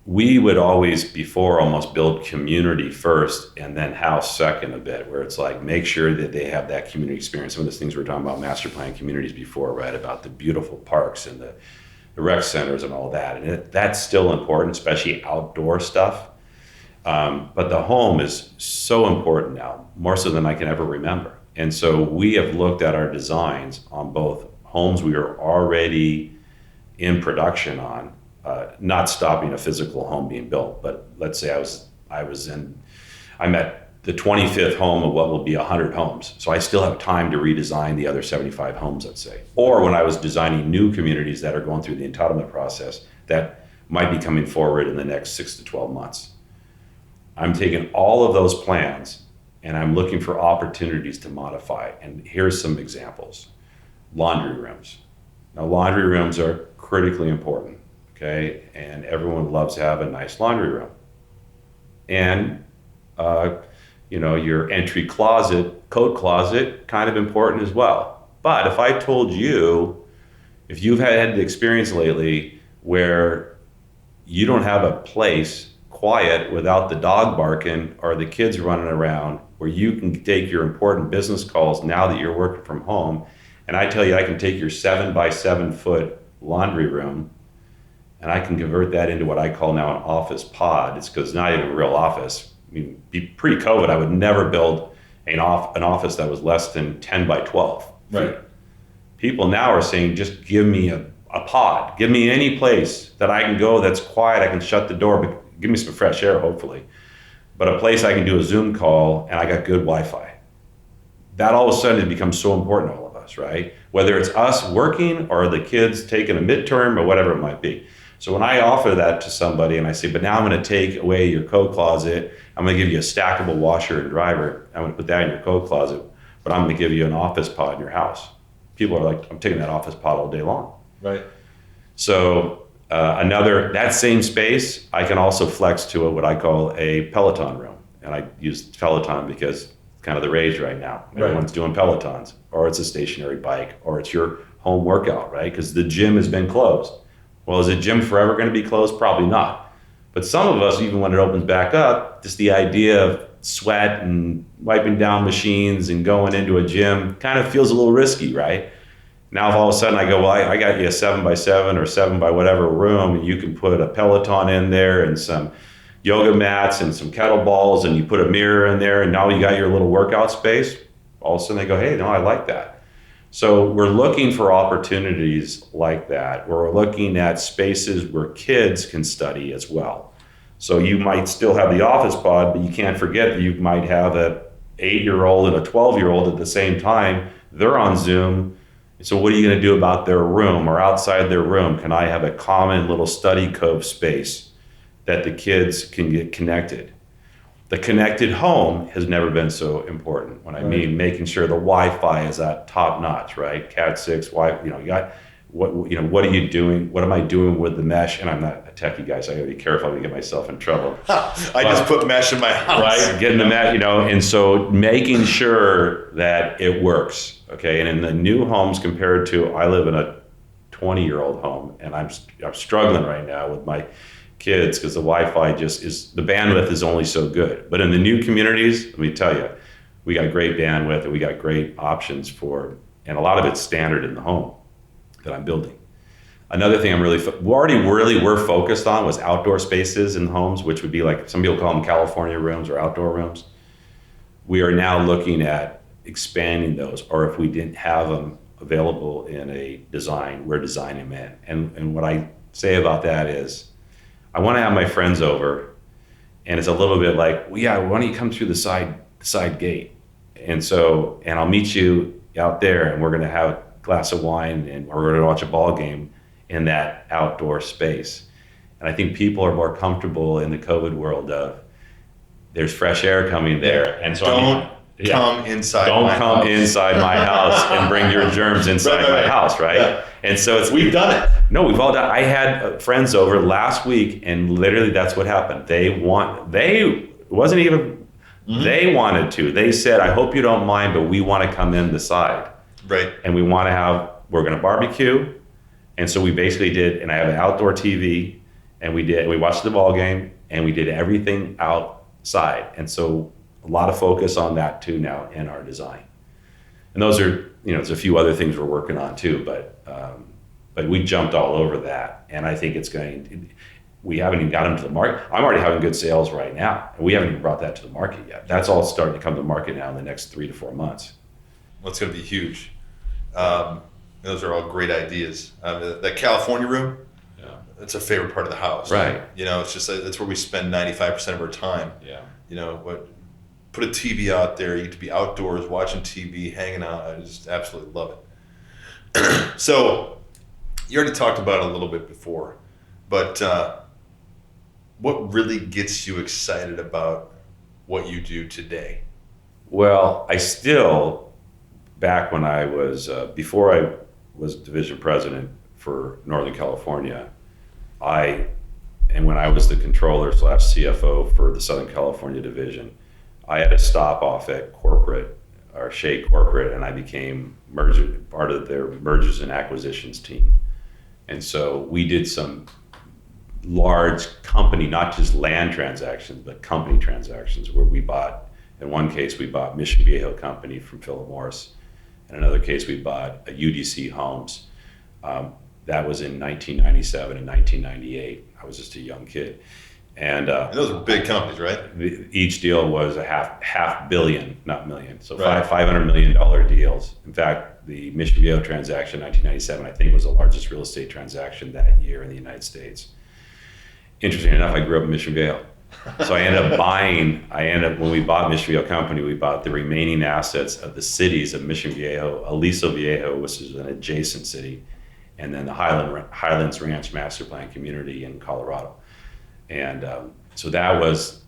We would always, before, almost build community first and then house second a bit, where it's like, make sure that they have that community experience. Some of those things we were talking about master plan communities before, right? About the beautiful parks and the rec centers and all that. And that's still important, especially outdoor stuff. But the home is so important now, more so than I can ever remember. And so we have looked at our designs on both homes we are already in production on, not stopping a physical home being built, but let's say I'm at the 25th home of what will be 100 homes. So I still have time to redesign the other 75 homes, let's say. Or when I was designing new communities that are going through the entitlement process that might be coming forward in the next 6 to 12 months. I'm taking all of those plans and I'm looking for opportunities to modify. And here's some examples. Laundry rooms. Now, laundry rooms are critically important, okay? And everyone loves to have a nice laundry room. And, your entry closet, coat closet, kind of important as well. But if I told you, if you've had the experience lately where you don't have a place quiet without the dog barking or the kids running around, where you can take your important business calls now that you're working from home, and I tell you I can take your 7 by 7 foot laundry room and I can convert that into what I call now an office pod. It's because it's not even a real office. I mean, pre-COVID, I would never build an office that was less than 10 by 12. Right. People now are saying, just give me a pod. Give me any place that I can go that's quiet. I can shut the door, but give me some fresh air, hopefully. But a place I can do a Zoom call and I got good Wi-Fi. That all of a sudden it becomes so important to all of us, right? Whether it's us working or the kids taking a midterm or whatever it might be. So when I offer that to somebody and I say, but now I'm going to take away your coat closet, I'm going to give you a stackable washer and dryer, I'm going to put that in your coat closet, but I'm going to give you an office pod in your house. People are like, I'm taking that office pod all day long. Right. So that same space, I can also flex to what I call a Peloton room. And I use Peloton because it's kind of the rage right now. Right. Everyone's doing Pelotons, or it's a stationary bike, or it's your home workout, right? Because the gym has been closed. Well, is the gym forever going to be closed? Probably not. But some of us, even when it opens back up, just the idea of sweat and wiping down machines and going into a gym kind of feels a little risky, right? Now, if all of a sudden I go, well, I got you a 7 by 7 or 7 by whatever room, and you can put a Peloton in there and some yoga mats and some kettlebells, and you put a mirror in there, and now you got your little workout space, all of a sudden they go, hey, no, I like that. So we're looking for opportunities like that. We're looking at spaces where kids can study as well. So you might still have the office pod, but you can't forget that you might have a 8-year-old and a 12-year-old at the same time. They're on Zoom. So what are you going to do about their room or outside their room? Can I have a common little study cove space that the kids can get connected? The connected home has never been so important. When I mean making sure the Wi-Fi is at top notch, right? Cat 6, you got what are you doing? What am I doing with the mesh? And I'm not a techie guy, so I got to be careful to get myself in trouble. Just put mesh in my house. Right, getting the mesh, and so making sure that it works, okay? And in the new homes compared to, I live in a 20-year-old home, and I'm struggling right now with my kids because the Wi-Fi the bandwidth is only so good. But in the new communities, let me tell you, we got great bandwidth and we got great options and a lot of it's standard in the home that I'm building. Another thing we're focused on was outdoor spaces in homes, which would be like, some people call them California rooms or outdoor rooms. We are now looking at expanding those, or if we didn't have them available in a design, we're designing them in. And what I say about that is, I want to have my friends over, and it's a little bit like, well, yeah, why don't you come through the side gate? And I'll meet you out there, and we're going to have a glass of wine, and we're going to watch a ball game in that outdoor space. And I think people are more comfortable in the COVID world of there's fresh air coming there, and so don't come inside my house and bring your germs inside my house, right? Yeah. And so we've done it. No, we've all done. I had friends over last week, and literally that's what happened. They wanted to. They said, I hope you don't mind, but we want to come in the side. Right. And we're going to barbecue. And so we basically did, and I have an outdoor TV, and we watched the ball game, and we did everything outside. And so a lot of focus on that too now in our design. And those are, there's a few other things we're working on too, but we jumped all over that. And I think we haven't even got them to the market. I'm already having good sales right now, and we haven't even brought that to the market yet. That's all starting to come to the market now in the next 3 to 4 months. Well, it's going to be huge. Those are all great ideas. That California room, that's a favorite part of the house. Right. It's just, that's where we spend 95% of our time. Yeah. Put a TV out there. You get to be outdoors, watching TV, hanging out. I just absolutely love it. So, you already talked about it a little bit before, but what really gets you excited about what you do today? Well, back when I was, before I was division president for Northern California, and when I was the controller / CFO for the Southern California division, I had a stop off at corporate, or Shea corporate, and I became part of their mergers and acquisitions team. And so we did some large company, not just land transactions, but company transactions where in one case we bought Mission Viejo Company from Philip Morris. In another case we bought a UDC Homes. That was in 1997 and 1998. I was just a young kid. And those are big companies, right? Each deal was a half billion, not million. So right. $500 million deals. In fact, the Mission Viejo transaction, 1997, I think was the largest real estate transaction that year in the United States. Interesting enough, I grew up in Mission Viejo. So I ended up when we bought Mission Viejo Company, we bought the remaining assets of the cities of Mission Viejo, Aliso Viejo, which is an adjacent city, and then the Highlands Ranch Master Plan Community in Colorado. And so that was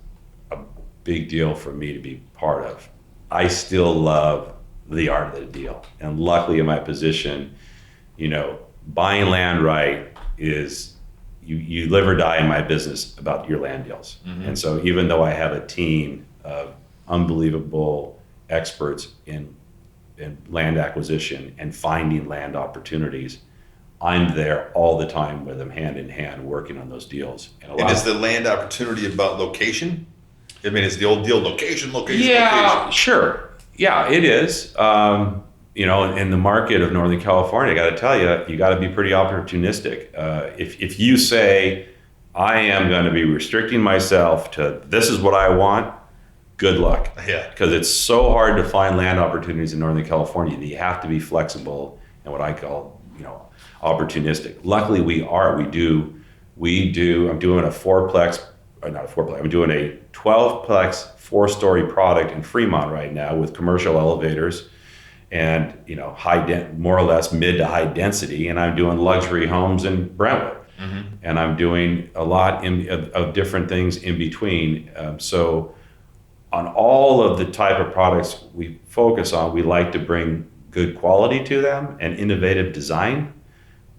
a big deal for me to be part of. I still love the art of the deal. And luckily in my position, buying land right is, you live or die in my business about your land deals. Mm-hmm. And so even though I have a team of unbelievable experts in land acquisition and finding land opportunities, I'm there all the time with them, hand in hand, working on those deals. And is the land opportunity about location? I mean, is the old deal location? Yeah, location? Sure. Yeah, it is. In the market of Northern California, I got to tell you, you got to be pretty opportunistic. If you say, I am going to be restricting myself to this is what I want, good luck. Yeah. Because it's so hard to find land opportunities in Northern California that you have to be flexible and what I call, opportunistic. Luckily we do. I'm doing a fourplex, or not a fourplex, I'm doing a 12-plex 4-story product in Fremont right now with commercial elevators and, more or less mid to high density. And I'm doing luxury homes in Brentwood. Mm-hmm. And I'm doing a lot of different things in between. So on all of the type of products we focus on, we like to bring good quality to them and innovative design.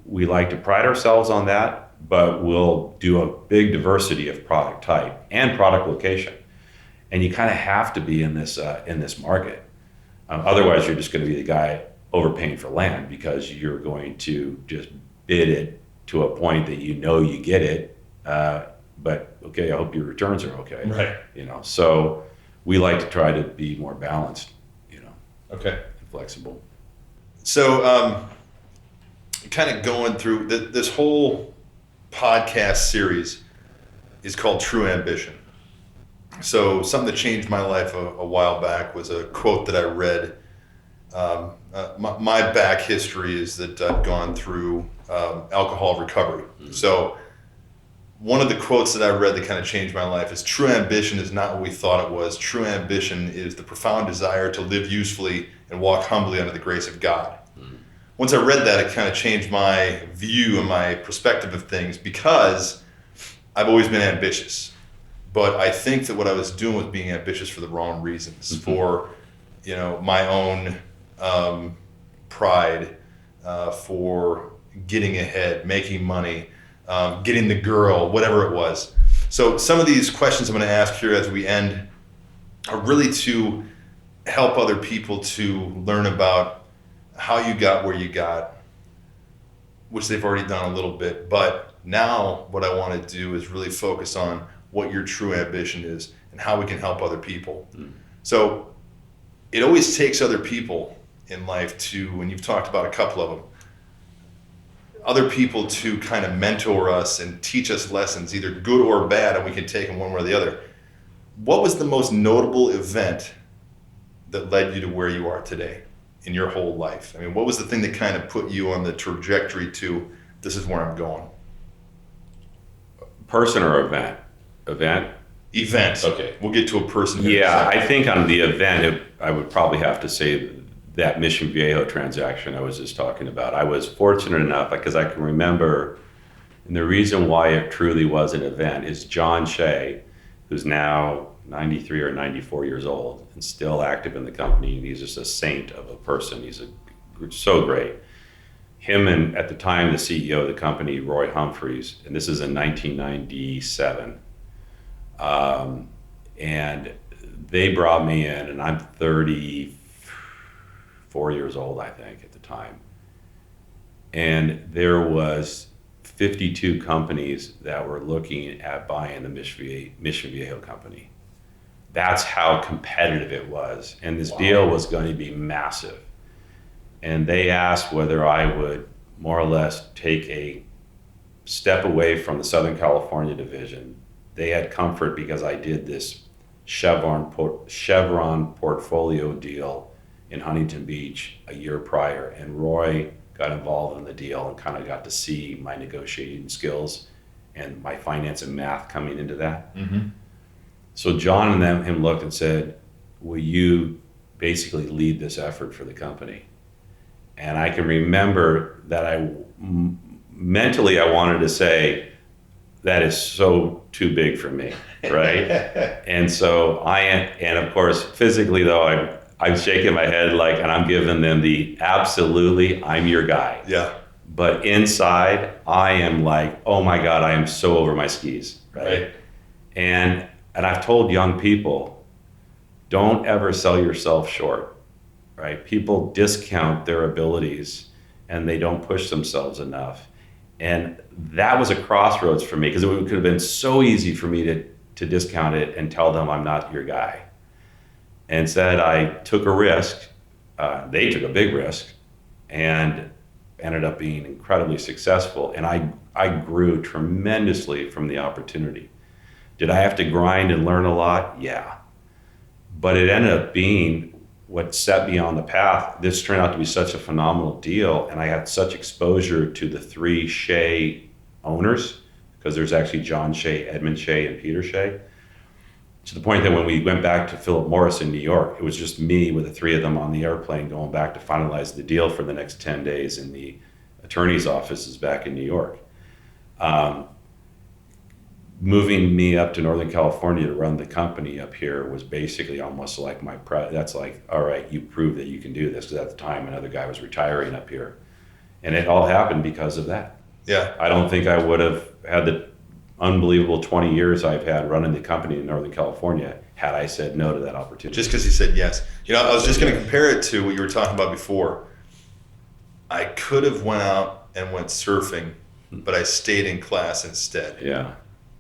We like to pride ourselves on that, but we'll do a big diversity of product type and product location. And you kind of have to be in this market. Otherwise, you're just going to be the guy overpaying for land because you're going to just bid it to a point that you get it. But okay, I hope your returns are okay. Right. So we like to try to be more balanced, okay, and flexible. So, kind of going through this whole podcast series is called True Ambition. So something that changed my life a while back was a quote that I read. My back history is that I've gone through alcohol recovery. Mm-hmm. So one of the quotes that I read that kind of changed my life is, true ambition is not what we thought it was. True ambition is the profound desire to live usefully and walk humbly under the grace of God. Mm-hmm. Once I read that, it kind of changed my view and my perspective of things, because I've always been ambitious. But I think that what I was doing was being ambitious for the wrong reasons, mm-hmm. for my own pride, for getting ahead, making money, getting the girl, whatever it was. So some of these questions I'm going to ask here as we end are really to help other people to learn about how you got where you got, which they've already done a little bit. But now what I want to do is really focus on what your true ambition is and how we can help other people. Mm. So it always takes other people in life to, and you've talked about a couple of them, other people to kind of mentor us and teach us lessons, either good or bad, and we can take them one way or the other. What was the most notable event that led you to where you are today in your whole life? I mean, what was the thing that kind of put you on the trajectory to, this is where I'm going? Person or event? Event. Okay. We'll get to a person. Yeah, I think on the event, I would probably have to say that Mission Viejo transaction I was just talking about. I was fortunate enough because I can remember, and the reason why it truly was an event is John Shea, who's now 93 or 94 years old and still active in the company. He's just a saint of a person. He's so great. Him and, at the time, the CEO of the company, Roy Humphreys, and this is in 1997. And they brought me in, and I'm 34 years old, I think, at the time. And there was 52 companies that were looking at buying the Mission Viejo company. That's how competitive it was. And this deal was going to be massive. And they asked whether I would more or less take a step away from the Southern California division. They had comfort because I did this Chevron portfolio deal in Huntington Beach a year prior, and Roy got involved in the deal and kind of got to see my negotiating skills and my finance and math coming into that. Mm-hmm. So John and him looked and said, will you basically lead this effort for the company? And I can remember that mentally I wanted to say, that is so too big for me, right? And so and of course, physically though, I'm shaking my head and I'm giving them the absolutely, I'm your guy. Yeah. But inside, I am like, oh my God, I am so over my skis, right? And I've told young people, don't ever sell yourself short, right? People discount their abilities and they don't push themselves enough. And that was a crossroads for me because it could have been so easy for me to discount it and tell them I'm not your guy. Instead, I took a risk. They took a big risk and ended up being incredibly successful. And I grew tremendously from the opportunity. Did I have to grind and learn a lot? Yeah. But it ended up being what set me on the path. This turned out to be such a phenomenal deal, and I had such exposure to the 3 Shea owners, because there's actually John Shea, Edmund Shea, and Peter Shea, to the point that when we went back to Philip Morris in New York, it was just me with the 3 of them on the airplane going back to finalize the deal for the next 10 days in the attorney's offices back in New York. Moving me up to Northern California to run the company up here was basically almost like that's like, all right, you proved that you can do this, because at the time another guy was retiring up here. And it all happened because of that. Yeah. I don't think I would have had the unbelievable 20 years I've had running the company in Northern California had I said no to that opportunity. Just because he said yes. I was just going to compare it to what you were talking about before. I could have went out and went surfing, but I stayed in class instead. Yeah.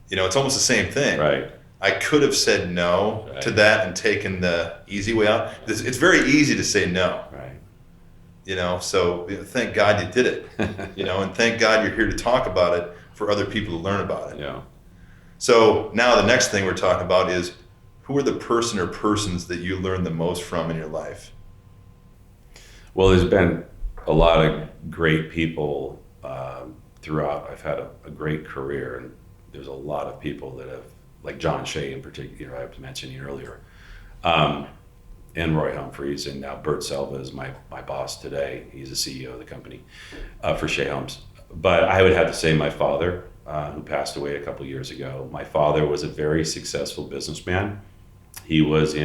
It's almost the same thing. Right. I could have said no to that and taken the easy way out. It's very easy to say no. Right. So thank God you did it. And thank God you're here to talk about it for other people to learn about it. Yeah. So now the next thing we're talking about is, who are the person or persons that you learned the most from in your life? Well, there's been a lot of great people throughout. I've had a great career, and there's a lot of people that have, like John Shea in particular, I was mentioning earlier, and Roy Humphreys, and now Bert Selva is my boss today. He's the CEO of the company for Shea Homes. But I would have to say my father, who passed away a couple years ago. My father was a very successful businessman. He was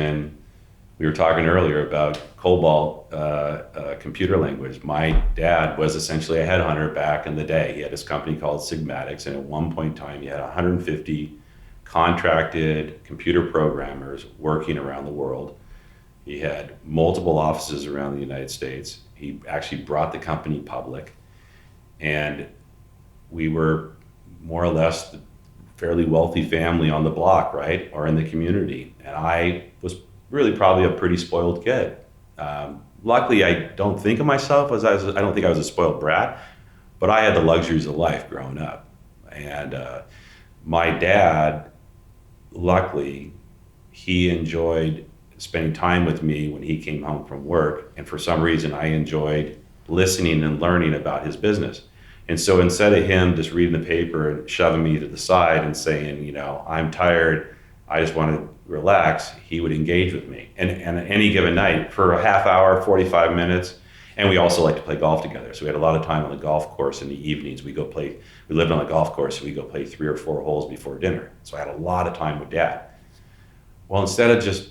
we were talking earlier about COBOL computer language. My dad was essentially a headhunter back in the day. He had his company called Sigmatics, and at one point in time, he had 150 contracted computer programmers working around the world. He had multiple offices around the United States. He actually brought the company public, and we were more or less the fairly wealthy family on the block, right, or in the community. And I was really probably a pretty spoiled kid. Luckily, I don't think of myself I don't think I was a spoiled brat, but I had the luxuries of life growing up. And my dad, luckily, he enjoyed spending time with me when he came home from work. And for some reason, I enjoyed listening and learning about his business. And so instead of him just reading the paper and shoving me to the side and saying, I'm tired, I just want to relax, he would engage with me. And any given night for a half hour, 45 minutes. And we also like to play golf together. So we had a lot of time on the golf course in the evenings. We lived on a golf course, so we go play 3 or 4 holes before dinner. So I had a lot of time with Dad. Well, instead of just,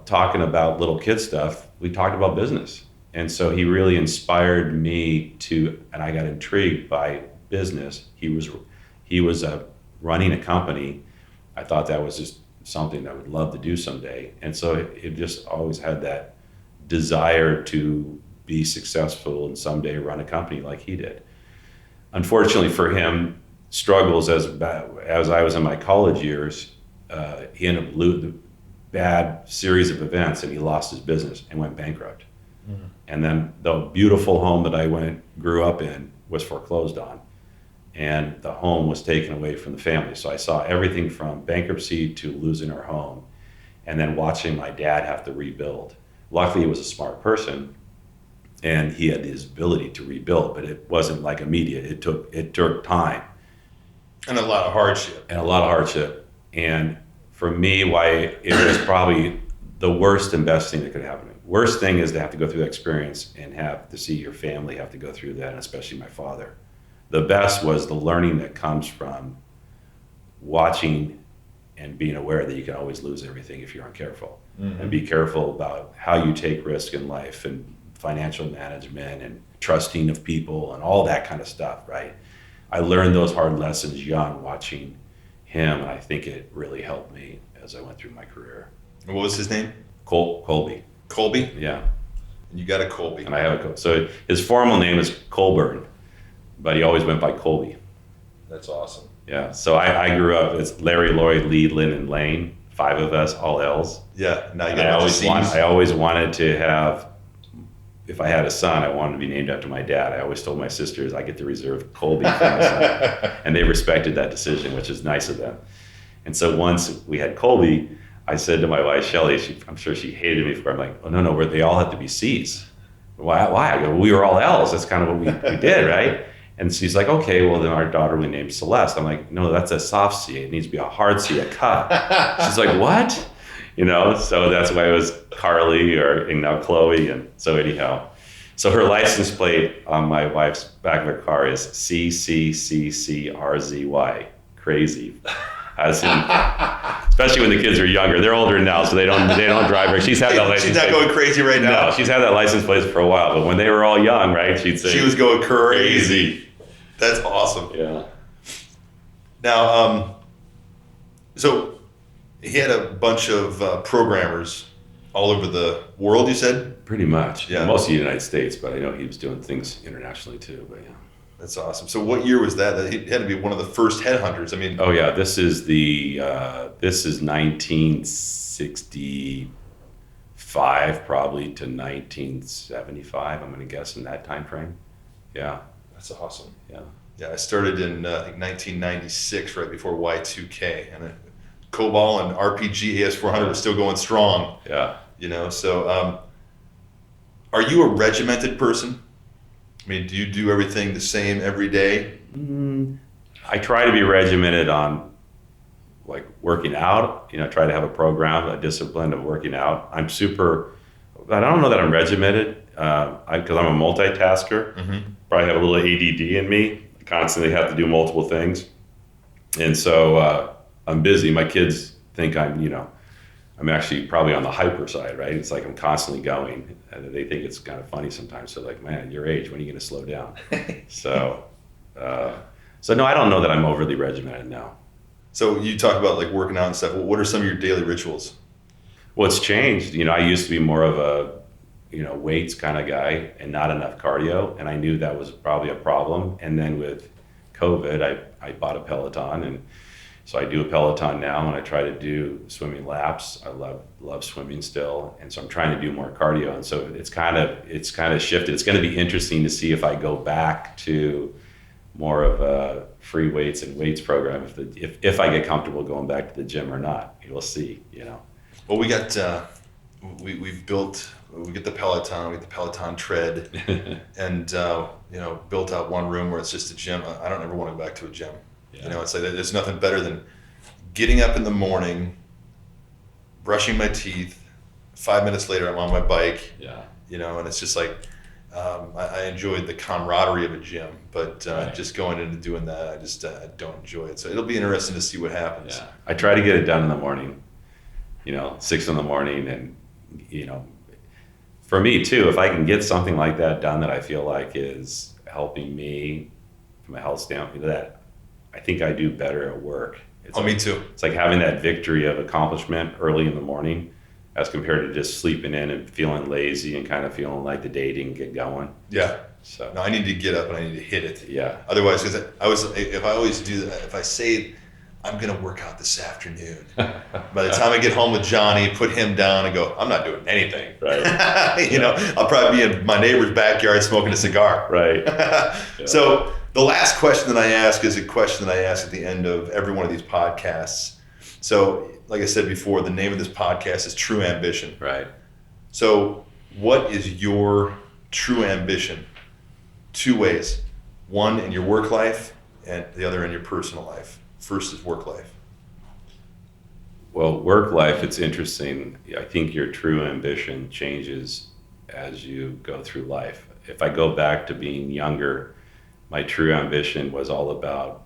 talking about little kid stuff, we talked about business. And so he really inspired me and I got intrigued by business. He was running a company. I thought that was just something I would love to do someday. And so it just always had that desire to be successful and someday run a company like he did. Unfortunately for him, struggles as I was in my college years, he ended up losing a bad series of events, and he lost his business and went bankrupt. Mm-hmm. And then the beautiful home that I grew up in was foreclosed on, and the home was taken away from the family. So I saw everything from bankruptcy to losing our home, and then watching my dad have to rebuild. Luckily, he was a smart person, and he had his ability to rebuild, but it wasn't like immediate. It took time. And a lot of hardship. And for me, why it was probably the worst and best thing that could happen to me. Worst thing is to have to go through that experience and have to see your family have to go through that, and especially my father. The best was the learning that comes from watching and being aware that you can always lose everything if you're uncareful. Mm-hmm. And be careful about how you take risk in life and financial management and trusting of people and all that kind of stuff, right? I learned those hard lessons young watching him, and I think it really helped me as I went through my career. What was his name? Colby. Colby? Yeah. You got a Colby. And I have a so his formal name is Colburn, but he always went by Colby. That's awesome. Yeah. So I grew up, it's Larry, Lloyd, Lee, Lynn, and Layne, 5 of us, all L's. Yeah. Now you got I always wanted to have, if I had a son, I wanted to be named after my dad. I always told my sisters I get to reserve Colby for my son. And they respected that decision, which is nice of them. And so once we had Colby, I said to my wife, Shelly, I'm sure she hated me for it. I'm like, oh, no, they all have to be C's. Why? I go, we were all L's. That's kind of what we did, right? And she's like, okay, well, then our daughter we named Celeste. I'm like, no, that's a soft C. It needs to be a hard C, a cut. She's like, what? You know, so that's why it was Carly or now Chloe. And so anyhow, so her license plate on my wife's back of her car is CCCCRZY. Crazy. As in, especially when the kids are younger. They're older now, so they don't drive her. She's had that license. She's not going crazy right now. No, she's had that license plate for a while. But when they were all young, right, she'd say she was going crazy. That's awesome. Yeah. Now, so he had a bunch of programmers all over the world. You said pretty much. Yeah. Most of the United States, but I know he was doing things internationally too. But yeah. That's awesome. So what year was that? He had to be one of the first headhunters. I mean, oh yeah, this is 1965 probably to 1975. I'm going to guess in that time frame. Yeah, that's awesome. Yeah, yeah. I started in I think 1996, right before Y2K, and COBOL and RPG AS400 was still going strong. Yeah, you know. So, are you a regimented person? I mean, do you do everything the same every day? I try to be regimented on like working out, you know, try to have a program, a discipline of working out. I don't know that I'm regimented because I'm a multitasker. Mm-hmm. Probably have a little ADD in me. I constantly have to do multiple things. And so I'm busy. My kids think I'm actually probably on the hyper side, right? It's like I'm constantly going. And they think it's kind of funny sometimes. So like, man, your age, when are you going to slow down? So no, I don't know that I'm overly regimented now. So you talk about like working out and stuff. What are some of your daily rituals? Well, it's changed. You know, I used to be more of a, weights kind of guy and not enough cardio. And I knew that was probably a problem. And then with COVID, I bought a Peloton, and so I do a Peloton now, and I try to do swimming laps. I love swimming still, and so I'm trying to do more cardio. And so it's kind of shifted. It's going to be interesting to see if I go back to more of a free weights and weights program, if I get comfortable going back to the gym or not. We'll see. Well, we got we get the Peloton, we get the Peloton tread, and built out one room where it's just a gym. I don't ever want to go back to a gym. Yeah. It's like there's nothing better than getting up in the morning, brushing my teeth. 5 minutes later, I'm on my bike. Yeah. And it's just like I enjoyed the camaraderie of a gym, but right. Just going in and doing that, I just don't enjoy it. So it'll be interesting to see what happens. Yeah. I try to get it done in the morning. 6 in the morning, and for me too, if I can get something like that done that I feel like is helping me from a health standpoint, that I think I do better at work. Me too. It's like having that victory of accomplishment early in the morning as compared to just sleeping in and feeling lazy and kind of feeling like the day didn't get going. Yeah. So no, I need to get up and I need to hit it. Yeah. Otherwise, because if I always do that, if I say I'm going to work out this afternoon, by the time I get home with Johnny, put him down and go, I'm not doing anything. Right. I'll probably be in my neighbor's backyard smoking a cigar. Right. Yeah. So the last question that I ask is a question that I ask at the end of every one of these podcasts. So, like I said before, the name of this podcast is True Ambition. Right. So, what is your true ambition? 2 ways. One in your work life and the other in your personal life. First is work life. Well, work life, it's interesting. I think your true ambition changes as you go through life. If I go back to being younger, my true ambition was all about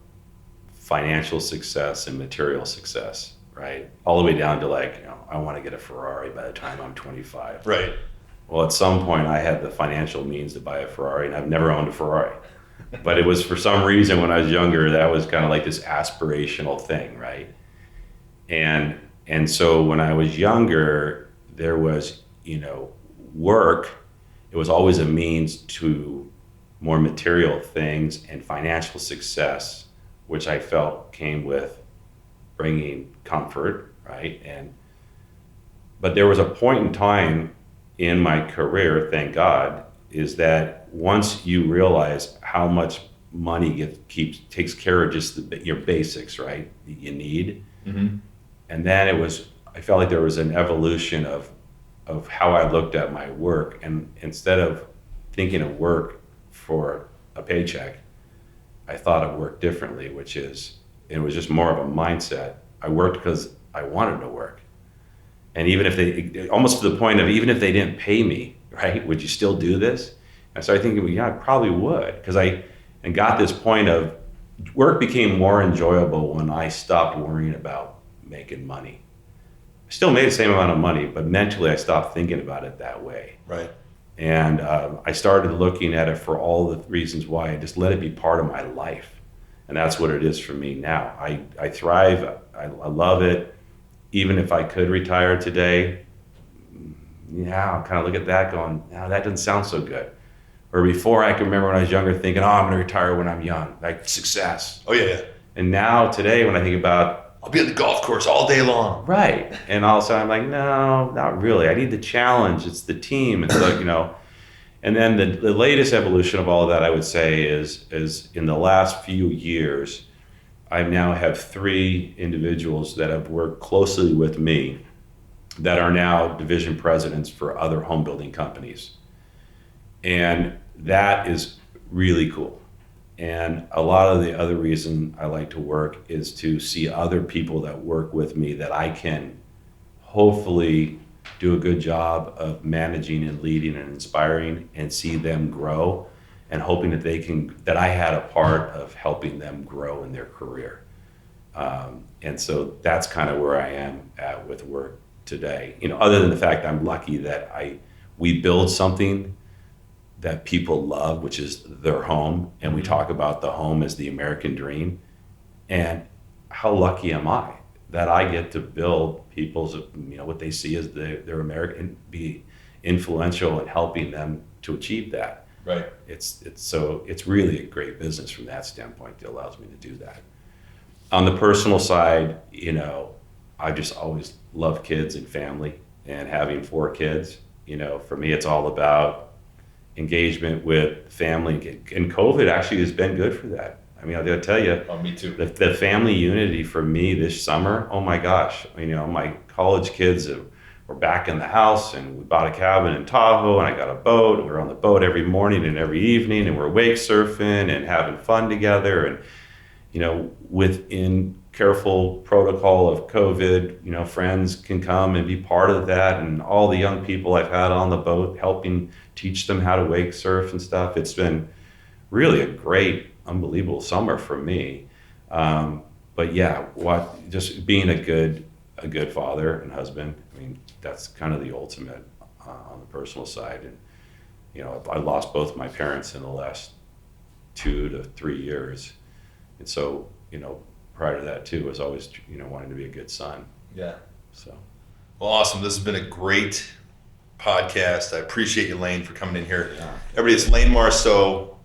financial success and material success, right? All the way down to I want to get a Ferrari by the time I'm 25. Right. Well, at some point I had the financial means to buy a Ferrari, and I've never owned a Ferrari. But it was for some reason when I was younger, that was kind of like this aspirational thing, right? And so when I was younger, there was, work. It was always a means to more material things and financial success, which I felt came with bringing comfort, right? But there was a point in time in my career, thank God, is that once you realize how much money takes care of just your basics, right, that you need, mm-hmm. And then I felt like there was an evolution of how I looked at my work, and instead of thinking of work for a paycheck, I thought of work differently, which is, it was just more of a mindset. I worked because I wanted to work. And even if they, almost to the point of, even if they didn't pay me, right, would you still do this? And so I think, well, yeah, I probably would, because and got this point of, work became more enjoyable when I stopped worrying about making money. I still made the same amount of money, but mentally I stopped thinking about it that way. Right. And I started looking at it for all the reasons why. I just let it be part of my life. And that's what it is for me now. I thrive. I love it. Even if I could retire today, yeah, I'll kind of look at that going, no, that doesn't sound so good. Or before, I can remember when I was younger thinking, oh, I'm going to retire when I'm young, like success. Oh, yeah. And now today, when I think about, I'll be on the golf course all day long. Right. And also I'm like, no, not really. I need the challenge. It's the team. It's like, and then the latest evolution of all of that, I would say, is in the last few years, I now have 3 individuals that have worked closely with me that are now division presidents for other home building companies. And that is really cool. And a lot of the other reason I like to work is to see other people that work with me that I can hopefully do a good job of managing and leading and inspiring, and see them grow, and hoping that I had a part of helping them grow in their career. And so that's kind of where I am at with work today. Other than the fact I'm lucky that we build something that people love, which is their home. And we talk about the home as the American dream. And how lucky am I that I get to build people's, what they see as their American, be influential in helping them to achieve that. Right. It's really a great business from that standpoint that allows me to do that. On the personal side, I just always love kids and family, and having 4 kids, for me, it's all about engagement with family, and COVID actually has been good for that. I mean, I gotta tell you, me too. The family unity for me this summer, oh my gosh, my college kids were back in the house, and we bought a cabin in Tahoe, and I got a boat, and we were on the boat every morning and every evening, and we're wake surfing and having fun together. And within careful protocol of COVID, friends can come and be part of that, and all the young people I've had on the boat helping teach them how to wake surf and stuff. It's been really a great, unbelievable summer for me. But yeah, just being a good father and husband, I mean, that's kind of the ultimate on the personal side. And I lost both my parents in the last 2 to 3 years, and so prior to that too, was always wanting to be a good son. Yeah. So. Well, awesome. This has been a great podcast. I appreciate you, Layne, for coming in here. Yeah. Everybody, it's Layne Marceau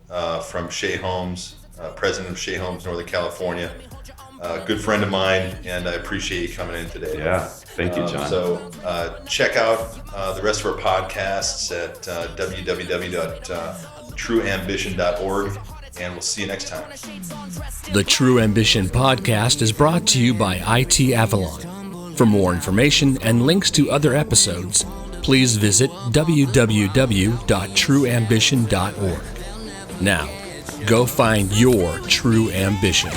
from Shea Homes, president of Shea Homes, Northern California. Good friend of mine, and I appreciate you coming in today. Yeah, thank you, John. So check out the rest of our podcasts at www.trueambition.org, and we'll see you next time. The True Ambition podcast is brought to you by IT Avalon. For more information and links to other episodes, please visit www.trueambition.org. Now, go find your true ambition.